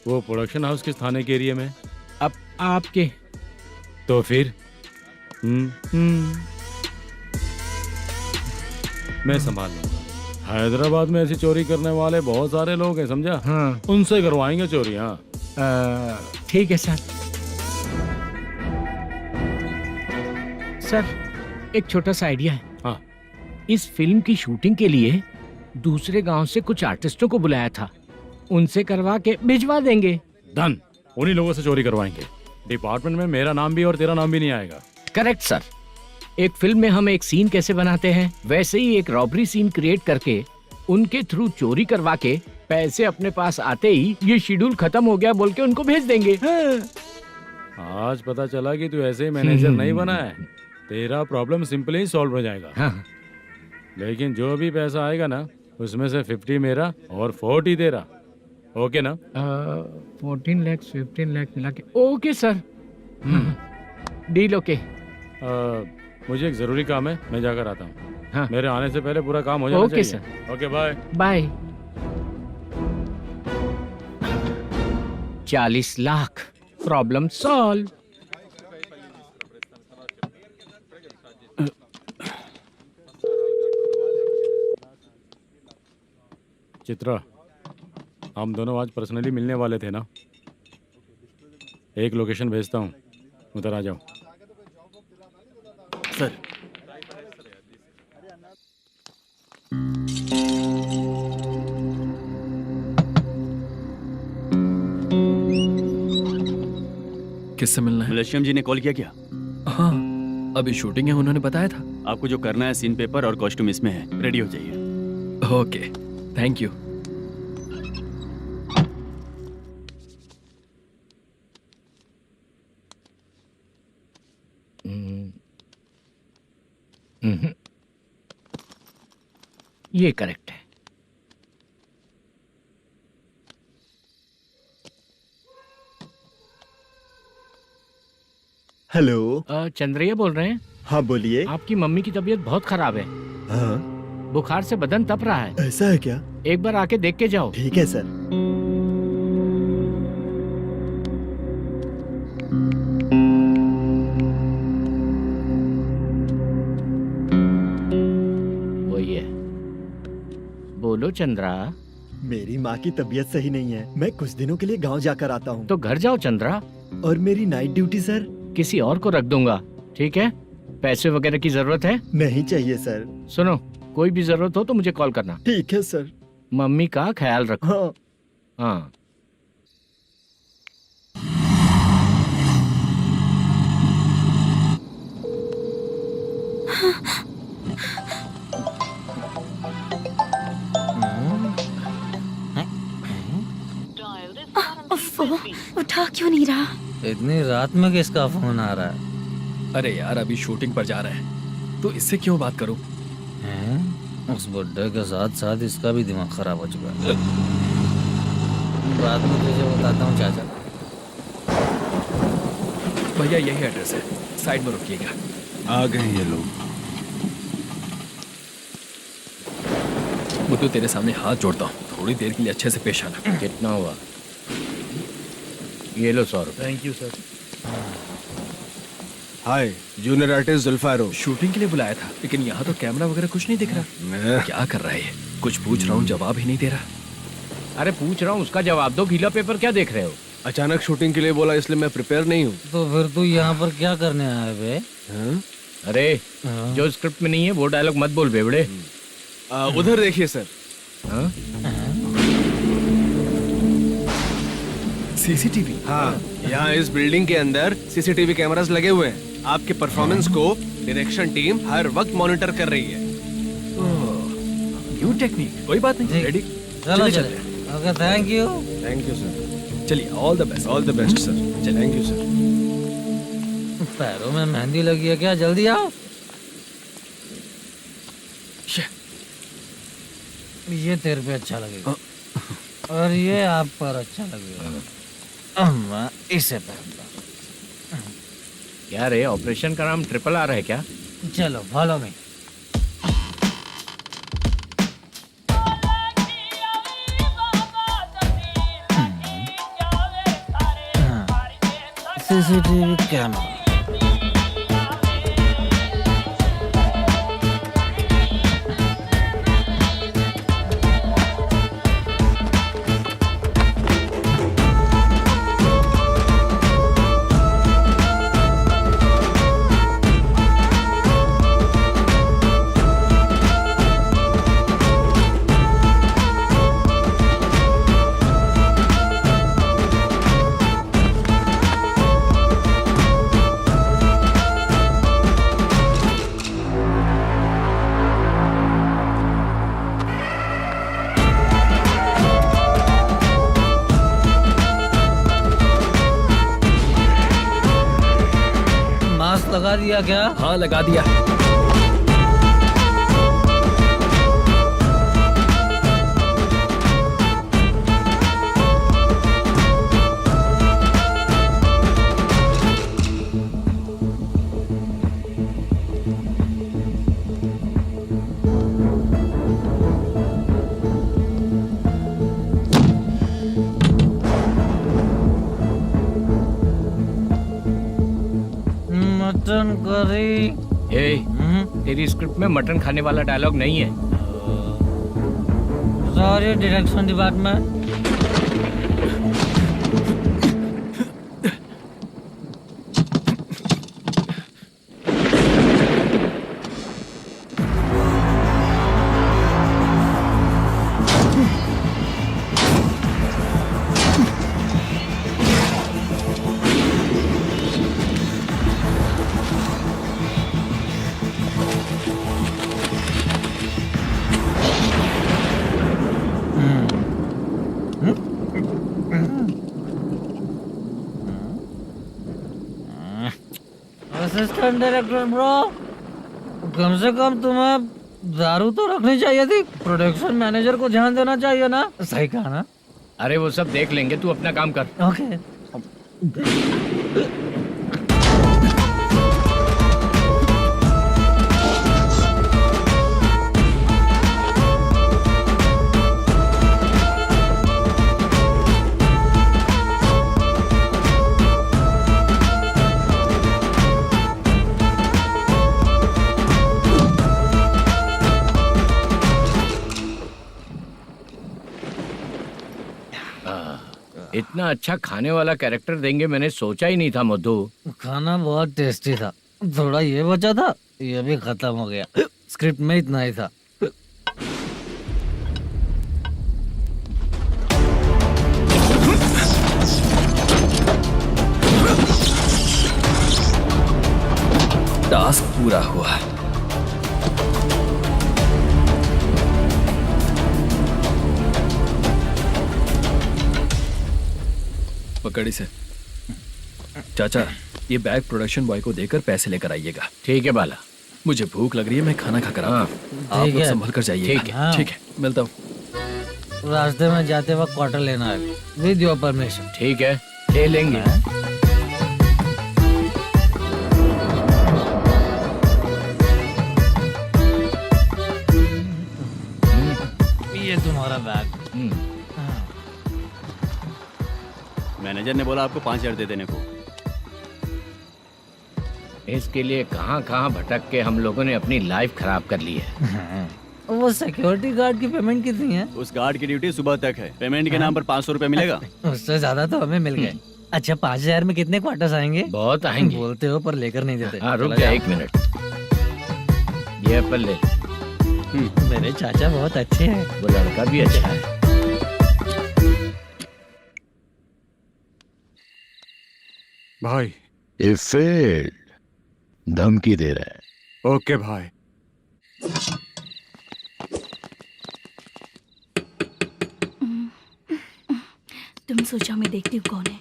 वो प्रोडक्शन हाउस किस थाने के एरिया में? अब आपके। तो फिर मैं संभाल लूंगा। हैदराबाद में ऐसी चोरी करने वाले बहुत सारे लोग हैं, समझा? हाँ। उनसे करवाएंगे चोरी। हाँ ठीक है सर। सर एक छोटा सा आइडिया है। हाँ। इस फिल्म की शूटिंग के लिए दूसरे गांव से कुछ आर्टिस्टों को बुलाया था, उनसे करवा के भिजवा देंगे। डन। उन्हीं लोगों से चोरी करवाएंगे। डिपार्टमेंट में मेरा नाम भी और तेरा नाम भी नहीं आएगा। Correct sir. एक फिल्म में हम एक सीन कैसे बनाते हैं, वैसे ही एक रॉबरी सीन क्रिएट करके उनके थ्रू चोरी करवा के पैसे अपने पास आते ही ये शेड्यूल खत्म हो गया बोल के उनको भेज देंगे। आज पता चला कि तू ऐसे ही मैनेजर नहीं बना है। तेरा प्रॉब्लम सिंपली ही सॉल्व हो जाएगा। हाँ। लेकिन जो भी पैसा आएगा ना, उसमें से 50 मेरा और 40 तेरा। ओके ना? 14 लाख 15 लाख मिला के ओके सर। Deal okay. मुझे एक जरूरी काम है, मैं जाकर आता हूँ। हाँ। मेरे आने से पहले पूरा काम हो जाना ओके चाहिए। Sir. Okay bye bye. 40 lakh problem solve. Chitra, हम दोनों आज पर्सनली मिलने वाले थे ना? एक लोकेशन भेजता हूँ, उधर आ जाओ। सर किससे मिलना है? मलेशियम जी ने कॉल किया क्या? हाँ, अभी शूटिंग है, उन्होंने बताया था। आपको जो करना है, सीन पेपर और कॉस्ट्यूम इसमें है, रेडी हो जाइए। Okay, thank you. ये करेक्ट है। हेलो। चंद्रैया बोल रहे हैं? हाँ बोलिए। आपकी मम्मी की तबीयत बहुत खराब है। हाँ। बुखार से बदन तप रहा है। ऐसा है क्या? एक बार आके देख के जाओ। ठीक है सर। वही है। बोलो चंद्रा। मेरी माँ की तबीयत सही नहीं है, मैं कुछ दिनों के लिए गांव जाकर आता हूँ। तो घर जाओ चंद्रा। और मेरी नाइट ड्यूटी सर? किसी और को रख दूंगा, ठीक है? पैसे वगैरह की जरूरत है? नहीं चाहिए सर। सुनो, कोई भी जरूरत हो तो मुझे कॉल करना। ठीक है सर। मम्मी का ख्याल रखो। हाँ। हाँ। उठा क्यों नहीं रहा? इतनी रात में किसका फोन आ रहा है? अरे यार, अभी शूटिंग पर जा रहे हैं, तो इससे क्यों बात करूं? उस बुड्ढे के साथ साथ इसका भी दिमाग खराब हो चुका है। बाद में तुझे बताता हूँ चाचा। भैया यही एड्रेस है, साइड में रुकिएगा। आ गए ये लोग। बुद्धू, तेरे सामने हाथ जोड़ता हूँ, थोड़ी देर के लिए अच्छे से पेश आना। कितना हुआ? ये लो 100 रुपए। Thank you sir. Hi, junior artist Zulfar हो। शूटिंग के लिए बुलाया था, लेकिन यहाँ तो कैमरा वगैरह कुछ नहीं दिख रहा। क्या कर रहा है ये? कुछ पूछ रहा हूँ, जवाब ही नहीं दे रहा। अरे पूछ रहा हूँ, उसका जवाब दो। गीला पेपर क्या देख रहे हो? अचानक शूटिंग के लिए बोला, इसलिए मैं प्रिपेयर नहीं हूँ। तो फिर तू यहाँ पर क्या करने आया बे? अरे जो स्क्रिप्ट में नहीं है वो डायलॉग मत बोल बेवड़े। उधर देखिए सर। सीसीटीवी? हाँ, यहाँ इस बिल्डिंग के अंदर सीसीटीवी कैमरास लगे हुए हैं। आपके परफॉर्मेंस को डायरेक्शन टीम हर वक्त मॉनिटर कर रही है। न्यू टेक्निक, कोई बात नहीं। रेडी? चलो चले। Okay, thank you. Thank you sir. चलिए, all the best. All the best sir. Thank you sir. पैरों में मेहंदी लगी है क्या? जल्दी आओ। ये तेरे पे अच्छा लगेगा और ये आप पर अच्छा लगेगा। मैं इसे पहनता। क्या रे, ऑपरेशन का नाम ट्रिपल आर है क्या? चलो फॉलो मी। CCTV camera. लगा दिया क्या? हाँ लगा दिया। Mutton curry. तेरी स्क्रिप्ट में मटन खाने वाला डायलॉग नहीं है। Sorry direction department. Assistant director bro, कम से कम तुम्हें दारू तो रखनी चाहिए थी। प्रोडक्शन मैनेजर को ध्यान देना चाहिए ना। सही कहा ना? अरे वो सब देख लेंगे, तू अपना काम कर। ओके। इतना अच्छा खाने वाला कैरेक्टर देंगे मैंने सोचा ही नहीं था मधु। खाना बहुत टेस्टी था। थोड़ा ये बचा था, ये भी खत्म हो गया। स्क्रिप्ट में इतना ही था। टास्क पूरा हुआ। पकड़ी से। चाचा, ये बैग प्रोडक्शन बॉय को देकर पैसे लेकर आइएगा। ठीक है बाला। मुझे भूख लग रही है, मैं खाना खाकर आता हूँ। आप लोग संभल कर जाइए। ठीक है। ठीक है, मिलता हूँ। रास्ते में जाते वक्त क्वार्टर लेना है, विद योर परमिशन। ठीक है, ले लेंगे। ये तुम्हारा बैग। मैनेजर ने बोला आपको 5,000 दे देने को। इसके लिए कहाँ कहाँ भटक के हम लोगों ने अपनी लाइफ खराब कर ली है। वो सिक्योरिटी गार्ड की पेमेंट कितनी है? उस गार्ड की ड्यूटी सुबह तक है। पेमेंट के नाम पर 500 रुपए मिलेगा। उससे ज्यादा तो हमें मिल गए। अच्छा, 5,000 में कितने क्वार्टर्स आएंगे? बहुत आएंगे। बोलते हो पर लेकर नहीं देते। हाँ रुक जा 1 मिनट। ये एप्पल ले। मेरे चाचा बहुत अच्छे हैं। वो लड़का भी अच्छा है। भाई ये फेल्ड धमकी दे रहा है। ओके भाई। तुम सोचो मैं देखती हूँ कौन है।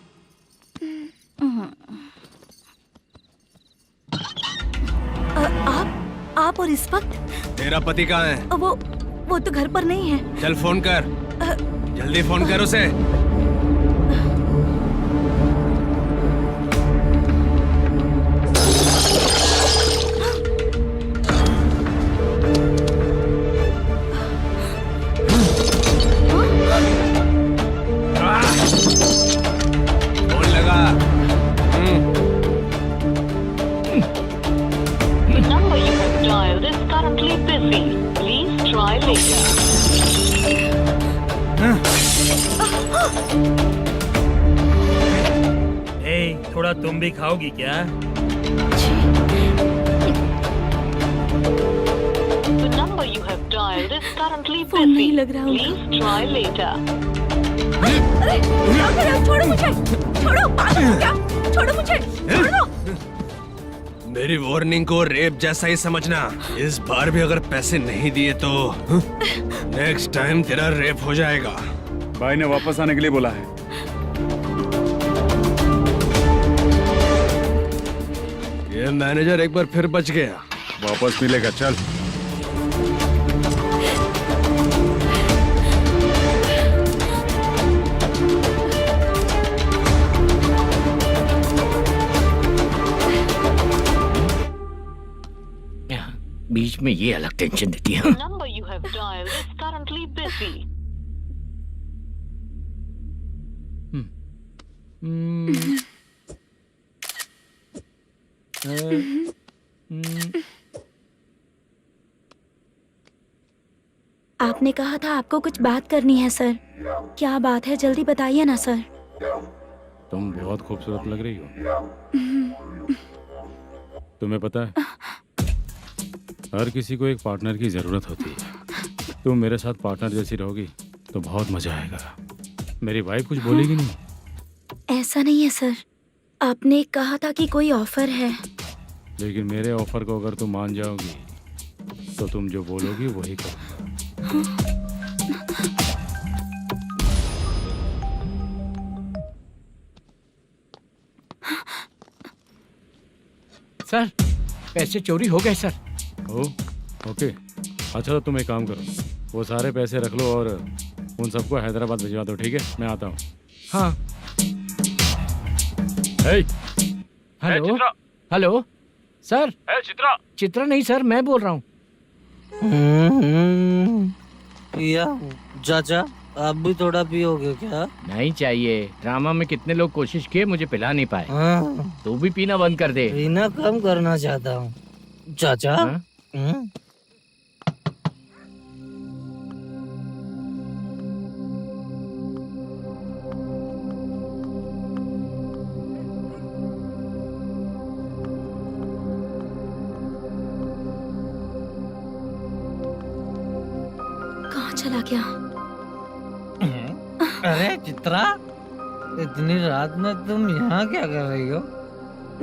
आप और इस वक्त तेरा पति कहाँ है? वो तो घर पर नहीं है। चल फोन कर, जल्दी फोन कर उसे। फोन लगा। number you have dialed is currently busy. Please try later. थोड़ा तुम भी खाओगी क्या? The number you have dialed is currently phone नहीं busy. लग रहा होगा। Please try later. अरे क्या कर रहे हो? छोड़ो मुझे, छोड़ो, पागल हो क्या? छोड़ो मुझे, छोड़ो। मेरी वार्निंग को रेप जैसा ही समझना। इस बार भी अगर पैसे नहीं दिए तो नेक्स्ट टाइम तेरा रेप हो जाएगा। भाई ने वापस आने के लिए बोला है। ये मैनेजर एक बार फिर बच गया। वापस मिलेगा, चल। बीच में ये अलग टेंशन देती है। Number you have dialled is currently busy. आपने कहा था आपको कुछ बात करनी है सर। क्या बात है, जल्दी बताइए ना सर। तुम बहुत खूबसूरत लग रही हो। तुम्हें पता है, हर किसी को एक पार्टनर की जरूरत होती है। तुम मेरे साथ पार्टनर जैसी रहोगी तो बहुत मजा आएगा। मेरी वाइफ कुछ बोलेगी नहीं? ऐसा नहीं है सर, आपने कहा था कि कोई ऑफर है। लेकिन मेरे ऑफर को अगर तुम मान जाओगी तो तुम जो बोलोगी वही करूँगा। सर, पैसे चोरी हो गए सर। ओके, अच्छा तो तुम एक काम करो, वो सारे पैसे रख लो और उन सबको हैदराबाद भिजवा दो, ठीक है? मैं आता हूँ। हाँ। Hello hello sir. Chitra. Chitra नहीं सर, मैं बोल रहा हूँ। या चाचा, आप भी थोड़ा पियोगे क्या? नहीं चाहिए। ड्रामा में कितने लोग कोशिश किए, मुझे पिला नहीं पाए। तू भी पीना बंद कर दे। पीना कम करना चाहता हूँ चाचा। कहाँ चला गया? अरे चित्रा, इतनी रात में तुम यहाँ क्या कर रही हो?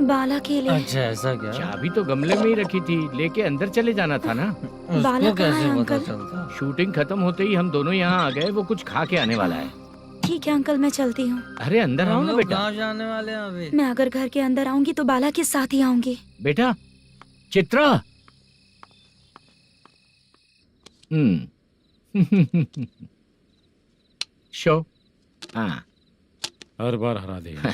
बाला के लिए। अच्छा, ऐसा क्या? चाबी तो गमले में ही रखी थी, लेके अंदर चले जाना था ना। बाला उसको कहाँ है कैसे पता अंकल? चलता? शूटिंग खत्म होते ही हम दोनों यहाँ आ गए। वो कुछ खा के आने वाला है। ठीक है अंकल, मैं चलती हूँ। अरे अंदर आओ हम ना लोग बेटा। कहाँ जाने वाले हैं अभी? मैं अगर घर के अंदर आऊंगी तो बाला के साथ ही आऊंगी। बेटा, चित्रा। शो। हाँ, हर बार हरा देगा।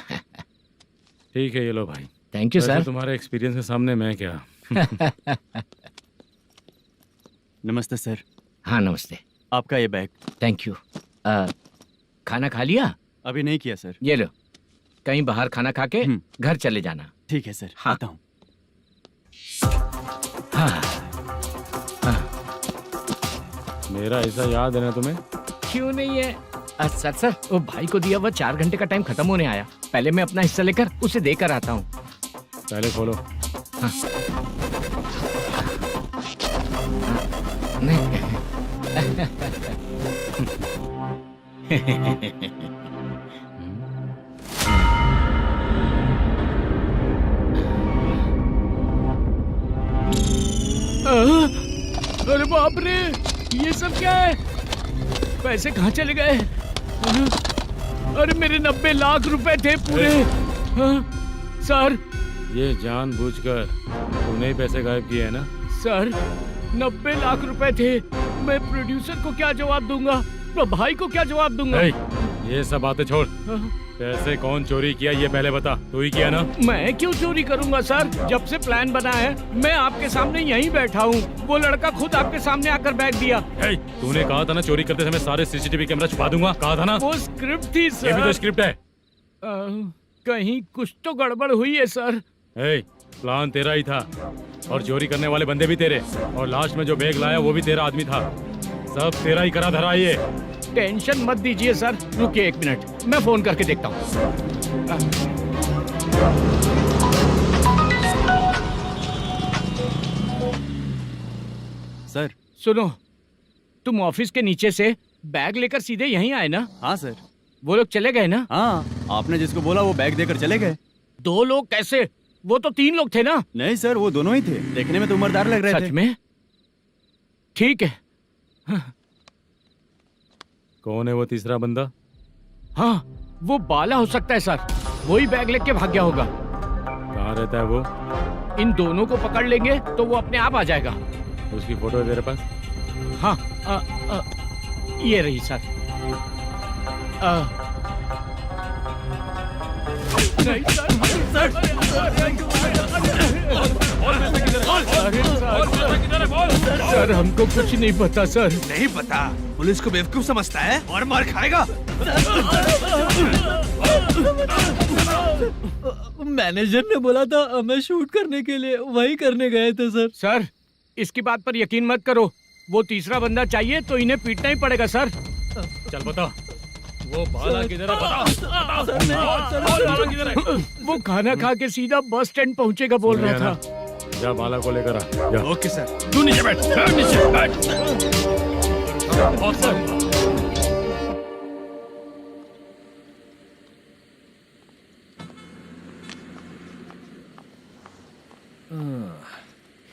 ठीक है, ये लो भाई। Thank you sir. तुम्हारे एक्सपीरियंस के सामने मैं क्या। नमस्ते सर। हाँ नमस्ते। आपका ये बैग। Thank you. खाना खा लिया? अभी नहीं किया सर। ये लो, कहीं बाहर खाना खा के घर चले जाना। ठीक है सर। हाँ। आता हूँ। हाँ। मेरा ऐसा याद है ना तुम्हें? क्यों नहीं है सर। सर वो भाई को दिया हुआ 4 घंटे का टाइम खत्म होने आया। पहले मैं अपना हिस्सा लेकर उसे देकर आता हूँ। पहले खोलो। हाँ। नहीं। अरे बाप रे, ये सब क्या है? पैसे कहाँ चले गए? अरे मेरे 90 लाख रुपए थे पूरे। सर, ये जानबूझकर तूने ही पैसे गायब किए हैं ना? सर 90 लाख रुपए थे। मैं प्रोड्यूसर को क्या जवाब दूंगा, तो भाई को क्या जवाब दूंगा? ये सब बातें छोड़। पैसे कौन चोरी किया ये पहले बता। तू ही किया ना? मैं क्यों चोरी करूंगा सर? जब से प्लान बना है मैं आपके सामने यहीं बैठा हूँ। वो लड़का खुद आपके सामने आकर बैग दिया। तूने कहा था ना चोरी करते समय सारे सीसीटीवी कैमरा छुपा दूंगा, कहा था ना? वो स्क्रिप्ट थी सर। ये भी तो स्क्रिप्ट है। कहीं कुछ तो गड़बड़ हुई है सर। प्लान तेरा ही था और चोरी करने वाले बंदे भी तेरे, और लास्ट में जो बैग लाया वो भी तेरा आदमी था। सब तेरा ही करा धरा। ये टेंशन मत दीजिए सर। रुकिए 1 मिनट, मैं फोन करके देखता हूँ। सर सुनो, तुम ऑफिस के नीचे से बैग लेकर सीधे यहीं आए ना? हाँ सर। वो लोग चले गए ना? हाँ, आपने जिसको बोला वो बैग देकर चले गए। 2 लोग कैसे? वो तो 3 लोग थे ना? नहीं सर, वो दोनों ही थे। देखने में तो उम्रदार लग रहे थे। सच में? ठीक है। कौन है वो तीसरा बंदा? हाँ, वो बाला हो सकता है सर। वही बैग लेके भाग गया होगा। कहाँ रहता है वो? इन दोनों को पकड़ लेंगे तो वो अपने आप आ जाएगा। उसकी फोटो है तेरे पास? हाँ ये रही सर। नहीं सर हमको कुछ नहीं पता सर। नहीं पता? पुलिस को बेवकूफ समझता है और मार खाएगा। मैनेजर ने बोला था हमें शूट करने के लिए, वही करने गए थे सर। सर इसकी बात पर यकीन मत करो, वो तीसरा बंदा चाहिए तो इन्हें पीटना ही पड़ेगा सर। चल बता, वो बाला किधर है? बता। बाला किधर है? वो खाना खा के सीधा बस स्टैंड पहुंचेगा बोल रहा था। जा बाला को लेकर आ। जा। Okay sir. तू नीचे बैठ, नीचे बैठ।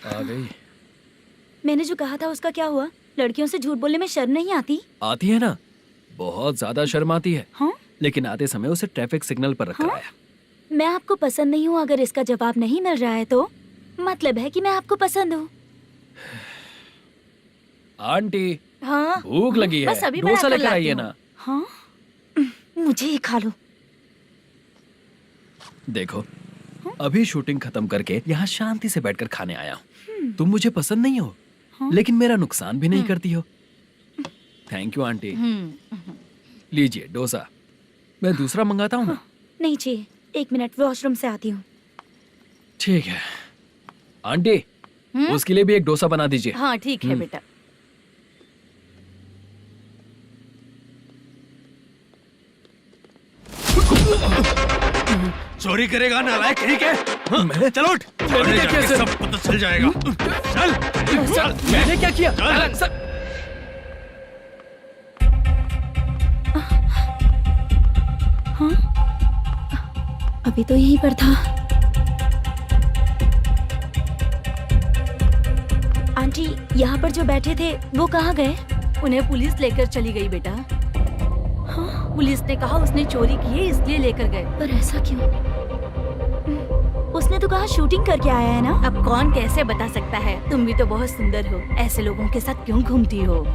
आ गई। मैंने जो कहा था उसका क्या हुआ? लड़कियों से झूठ बोलने में शर्म नहीं आती? आती है ना, बहुत ज्यादा शर्म आती है। हाँ? लेकिन आते समय उसे ट्रैफिक सिग्नल पर रखा हाँ? है। मैं आपको पसंद नहीं हूँ अगर इसका जवाब नहीं मिल रहा है तो मतलब है कि मैं आपको पसंद हूँ। आंटी हाँ? भूख लगी है, बस अभी डोसा बना कर लेकर लाती आइए हूँ। ना। हाँ? मुझे ही खा लो। देखो अभी शूटिंग खत्म करके यहाँ शांति से बैठकर खाने आया हूँ। तुम मुझे पसंद नहीं हो, लेकिन मेरा नुकसान भी नहीं करती हो। Thank you aunty. लीजिए डोसा। मैं दूसरा मंगाता हूँ ना? नहीं चाहिए, 1 मिनट वॉशरूम से आती हूँ। ठीक है आंटी, उसके लिए भी एक डोसा बना दीजिए। हाँ ठीक है बेटा। चोरी करेगा नालायक कहीं के? मैं? चलो उठ। मैंने क्या किया? सब पता चल जाएगा। चल। सर मैंने क्या किया? सर हाँ? अभी तो यहीं पर था। आंटी यहाँ पर जो बैठे थे वो कहाँ गए? उन्हें पुलिस लेकर चली गई बेटा। हाँ? पुलिस ने कहा उसने चोरी की है इसलिए लेकर गए। पर ऐसा क्यों? उसने तो कहा शूटिंग करके आया है ना। अब कौन कैसे बता सकता है? तुम भी तो बहुत सुंदर हो, ऐसे लोगों के साथ क्यों घूमती हो?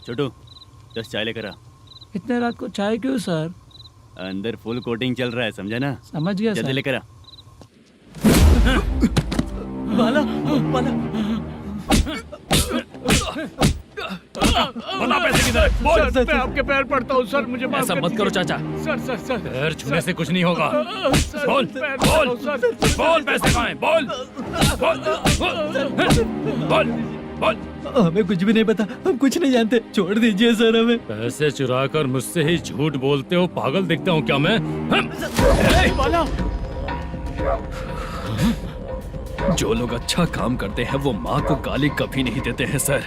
छोटू 10 चाय लेकर आ। इतने रात को चाय क्यों सर? अंदर फुल कोटिंग चल रहा है, समझा ना? समझ गया जल्दी सर। लेकर आ। बाला बाला बता पैसे किधर है? बोल। सर मैं आपके पैर पड़ता हूँ सर, मुझे माफ ऐसा कर मत करो दीजिए। चाचा। सर सर सर पैर छूने से कुछ नहीं होगा। सर, बोल पैर बोल पड़ता हूँ, सर। बोल, पैसे कहाँ हैं? बोल बोल बोल बोल। हमें कुछ भी नहीं पता, हम कुछ नहीं जानते, छोड़ दीजिए सर हमें। पैसे चुराकर मुझसे ही झूठ बोलते हो, पागल दिखता हूँ क्या मैं? बाला जो लोग अच्छा काम करते हैं वो माँ को गाली कभी नहीं देते हैं सर।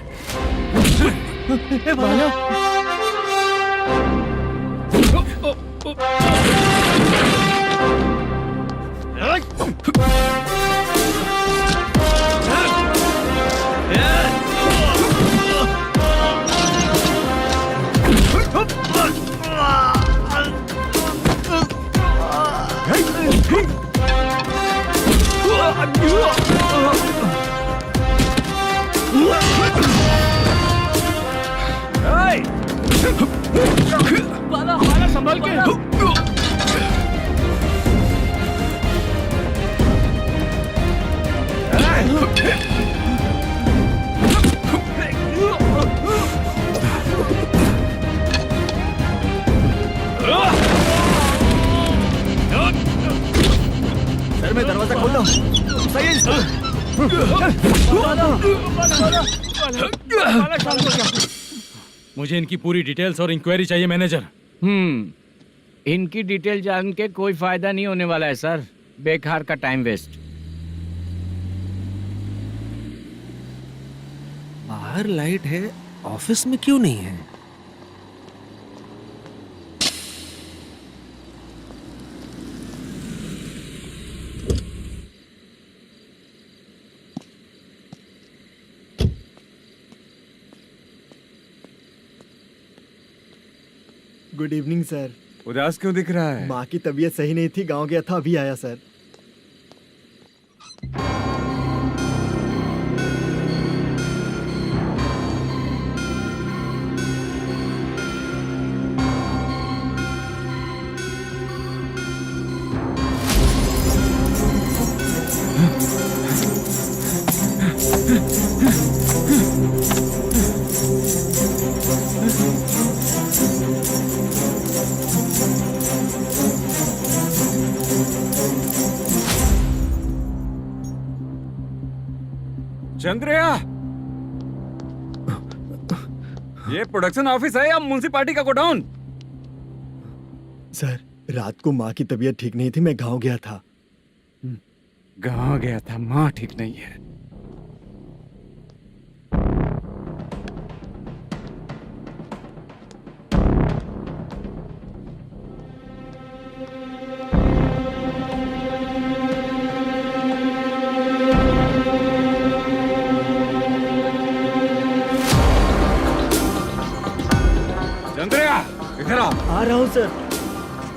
बाला बाला संभाल के। सर मैं दरवाजा खोलता हूँ। सही है। बाला शांत हो जा। मुझे इनकी पूरी डिटेल्स और इंक्वायरी चाहिए मैनेजर। इनकी डिटेल जान के कोई फायदा नहीं होने वाला है सर, बेकार का टाइम वेस्ट। बाहर लाइट है, ऑफिस में क्यों नहीं है? Good evening sir. उदास क्यों दिख रहा है? माँ की तबीयत सही नहीं थी, गांव गया था, अभी आया सर। चंद्रया, ये प्रोडक्शन ऑफिस है या म्युनिसिपालिटी का गोडाउन? सर, रात को माँ की तबीयत ठीक नहीं थी, मैं गांव गया था। गांव गया था, माँ ठीक नहीं है। चंद्रया, इधर आओ। आ रहा हूँ सर।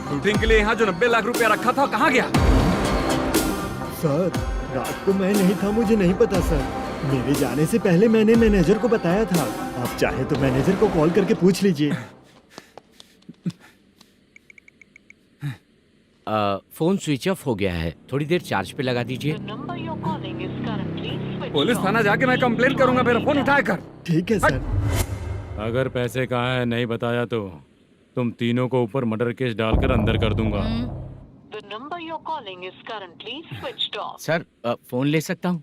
शूटिंग के लिए यहाँ जो 90 लाख रुपया रखा था, कहाँ गया? सर, रात को मैं नहीं था, मुझे नहीं पता सर। मेरे जाने से पहले मैंने मैनेजर को बताया था। आप चाहे तो मैनेजर को कॉल करके पूछ लीजिए। फोन स्विच ऑफ हो गया है, थोड़ी देर चार्ज पे लगा दीजिए। पुलिस थाना जाके मैं कंप्लेंट करूंगा, मेरा फोन उठाया कर। ठीक है सर। अगर पैसे कहाँ है नहीं बताया तो तुम तीनों को ऊपर मर्डर केस डालकर अंदर कर दूंगा। सर, फोन ले सकता हूँ?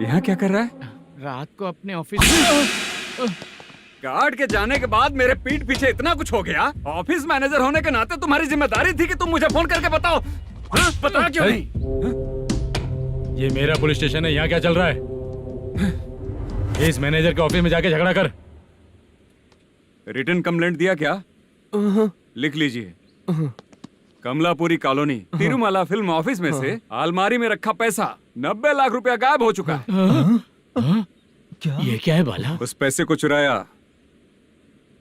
यहाँ क्या कर रहा है? रात को अपने ऑफिस गार्ड के जाने के बाद मेरे पीठ पीछे इतना कुछ हो गया। ऑफिस मैनेजर होने के नाते तुम्हारी जिम्मेदारी थी कि तुम मुझे फोन करके बताओ। हाँ? बता क्यों नहीं? ये मेरा पुलिस स्टेशन है, यहाँ क्या चल रहा है? इस मैनेजर के ऑफिस में जाके झगड़ा कर। रिटन कंप्लेंट दिया क्या? लिख लीजिए। Kamalapuri colony, Tirumala film office में से अलमारी में रखा पैसा 90 लाख रुपया गायब हो चुका है। क्या? ये क्या है बाला? उस पैसे को चुराया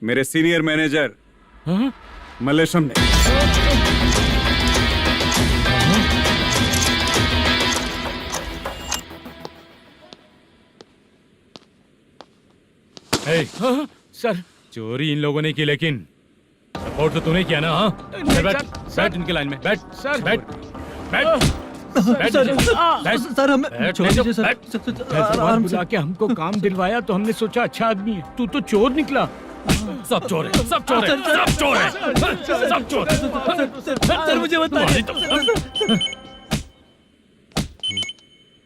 मेरे सीनियर मैनेजर मल्लेशम ने। सर, चोरी इन लोगों ने की, लेकिन सपोर्ट तो तूने किया ना? हाँ, बैठ इनकी लाइन में, बैठ सर, बैठ बैठ सर, हमें छोड़ दीजिए सर। आराम से आके हमको काम दिलवाया तो हमने सोचा अच्छा आदमी है, तू तो चोर निकला। सब चोर है, सब चोर है, सब चोर है, सब चोर है। सर, मुझे बताइए।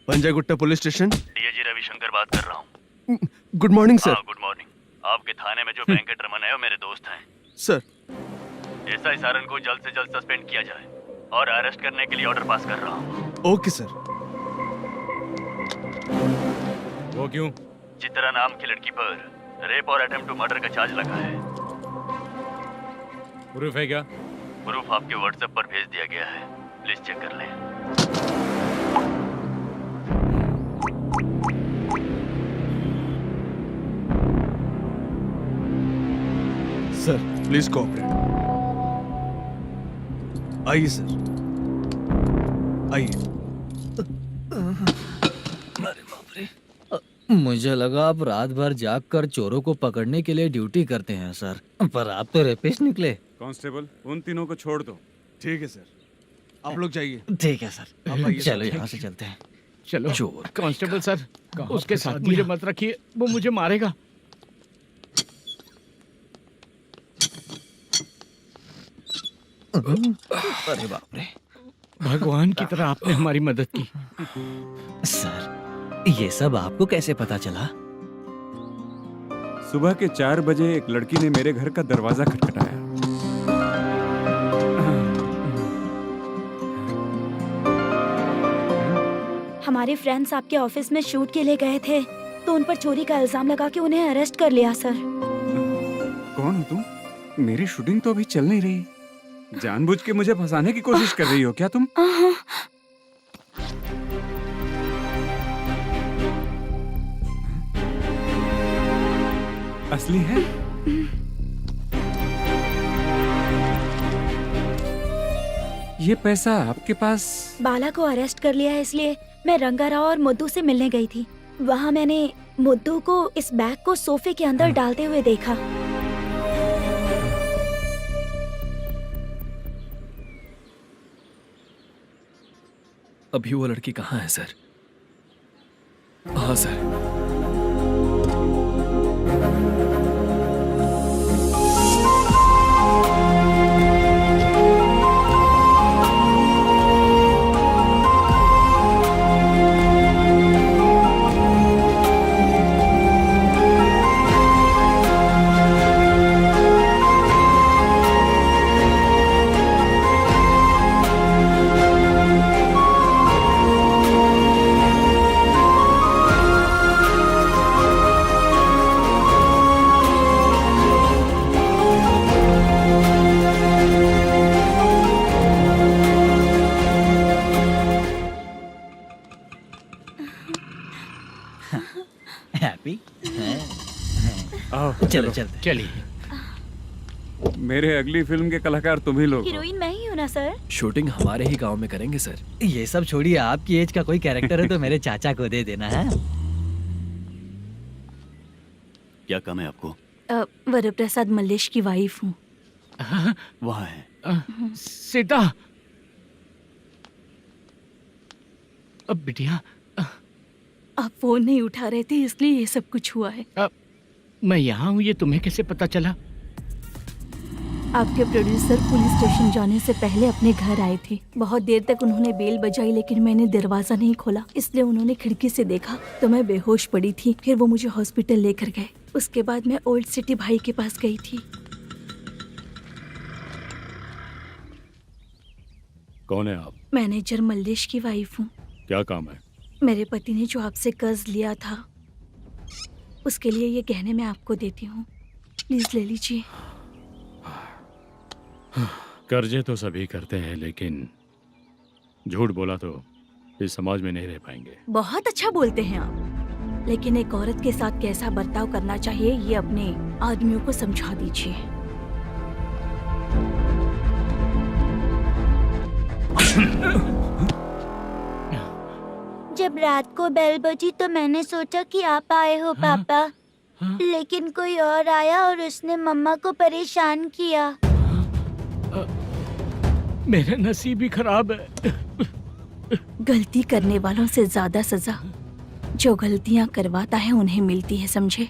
Panjagutta police station, DIG Ravishankar बात कर रहा हूँ। Good morning sir. Good morning. आपके थाने में जो वेंकट रमन है वो मेरे दोस्त हैं। सर, एसआई सारन को जल्द से जल्द सस्पेंड किया जाए और अरेस्ट करने के लिए ऑर्डर पास कर रहा हूँ। Okay sir. वो क्यों? चित्रा नाम की लड़की पर रेप और अटेम्प्ट टू मर्डर का चार्ज लगा है। प्रूफ है क्या? प्रूफ आपके व्हाट्सएप पर भेज दिया गया है, प्लीज चेक कर लें। Sir, please cooperate. आइए सर, आइए। मुझे लगा आप रात भर जाग कर चोरों को पकड़ने के लिए ड्यूटी करते हैं सर, पर आप तो रेपिस्ट निकले। कांस्टेबल, उन तीनों को छोड़ दो। ठीक है सर, आप लोग जाइए। ठीक है सर, चलो यहाँ से चलते हैं। चलो चोर। कांस्टेबल सर, उसके साथ मुझे मत रखिए, वो मुझे मारेगा। अरे बाप रे, भगवान की तरह आपने हमारी मदद की। सर, ये सब आपको कैसे पता चला? सुबह के 4 बजे एक लड़की ने मेरे घर का दरवाजा खटखटाया। हमारे फ्रेंड्स आपके ऑफिस में शूट के लिए गए थे। तो उन पर चोरी का इल्जाम लगा के उन्हें अरेस्ट कर लिया सर। कौन हो तुम? मेरी शूटिंग तो अभी चल नहीं रही। जानबूझ के मुझे फंसाने की कोशिश कर रही हो क्या तुम? असली है? ये पैसा आपके पास? बाला को अरेस्ट कर लिया है इसलिए मैं रंगाराव और मुद्दू से मिलने गई थी। वहाँ मैंने मुद्दू को इस बैग को सोफे के अंदर डालते हुए देखा। अभी वो लड़की कहाँ है सर? हाँ सर। हैप्पी? आओ चलो चलते। चलिए। मेरे अगली फिल्म के कलाकार तुम ही लोग हो। हीरोइन मैं ही हूँ ना सर? शूटिंग हमारे ही गांव में करेंगे सर। ये सब छोड़िए, आपकी एज का कोई कैरेक्टर है तो मेरे चाचा को दे देना है। क्या काम है आपको? वरप्रसाद मल्लेश की वाइफ हूँ। वहाँ है। सीता। अब बिटिया आप फोन नहीं उठा रहे थे इसलिए ये सब कुछ हुआ है। मैं यहाँ हूँ, ये तुम्हें कैसे पता चला? आपके प्रोड्यूसर पुलिस स्टेशन जाने से पहले अपने घर आए थे। बहुत देर तक उन्होंने बेल बजाई लेकिन मैंने दरवाजा नहीं खोला, इसलिए उन्होंने खिड़की से देखा तो मैं बेहोश पड़ी थी। फिर वो मुझे हॉस्पिटल लेकर गए। उसके बाद मैं ओल्ड सिटी भाई के पास गई थी। कौन है आप? मैनेजर मल्लेश की वाइफ हूँ। क्या काम है? मेरे पति ने जो आपसे कर्ज लिया था उसके लिए ये गहने मैं आपको देती हूँ, प्लीज ले लीजिए। कर्जे तो सभी करते हैं, लेकिन झूठ बोला तो इस समाज में नहीं रह पाएंगे। बहुत अच्छा बोलते हैं आप, लेकिन एक औरत के साथ कैसा बर्ताव करना चाहिए ये अपने आदमियों को समझा दीजिए। जब रात को बेल बजी तो मैंने सोचा कि आप आए हो पापा, लेकिन कोई और आया और उसने मम्मा को परेशान किया। मेरा नसीब ही खराब है। गलती करने वालों से ज्यादा सजा जो गलतियां करवाता है उन्हें मिलती है, समझे?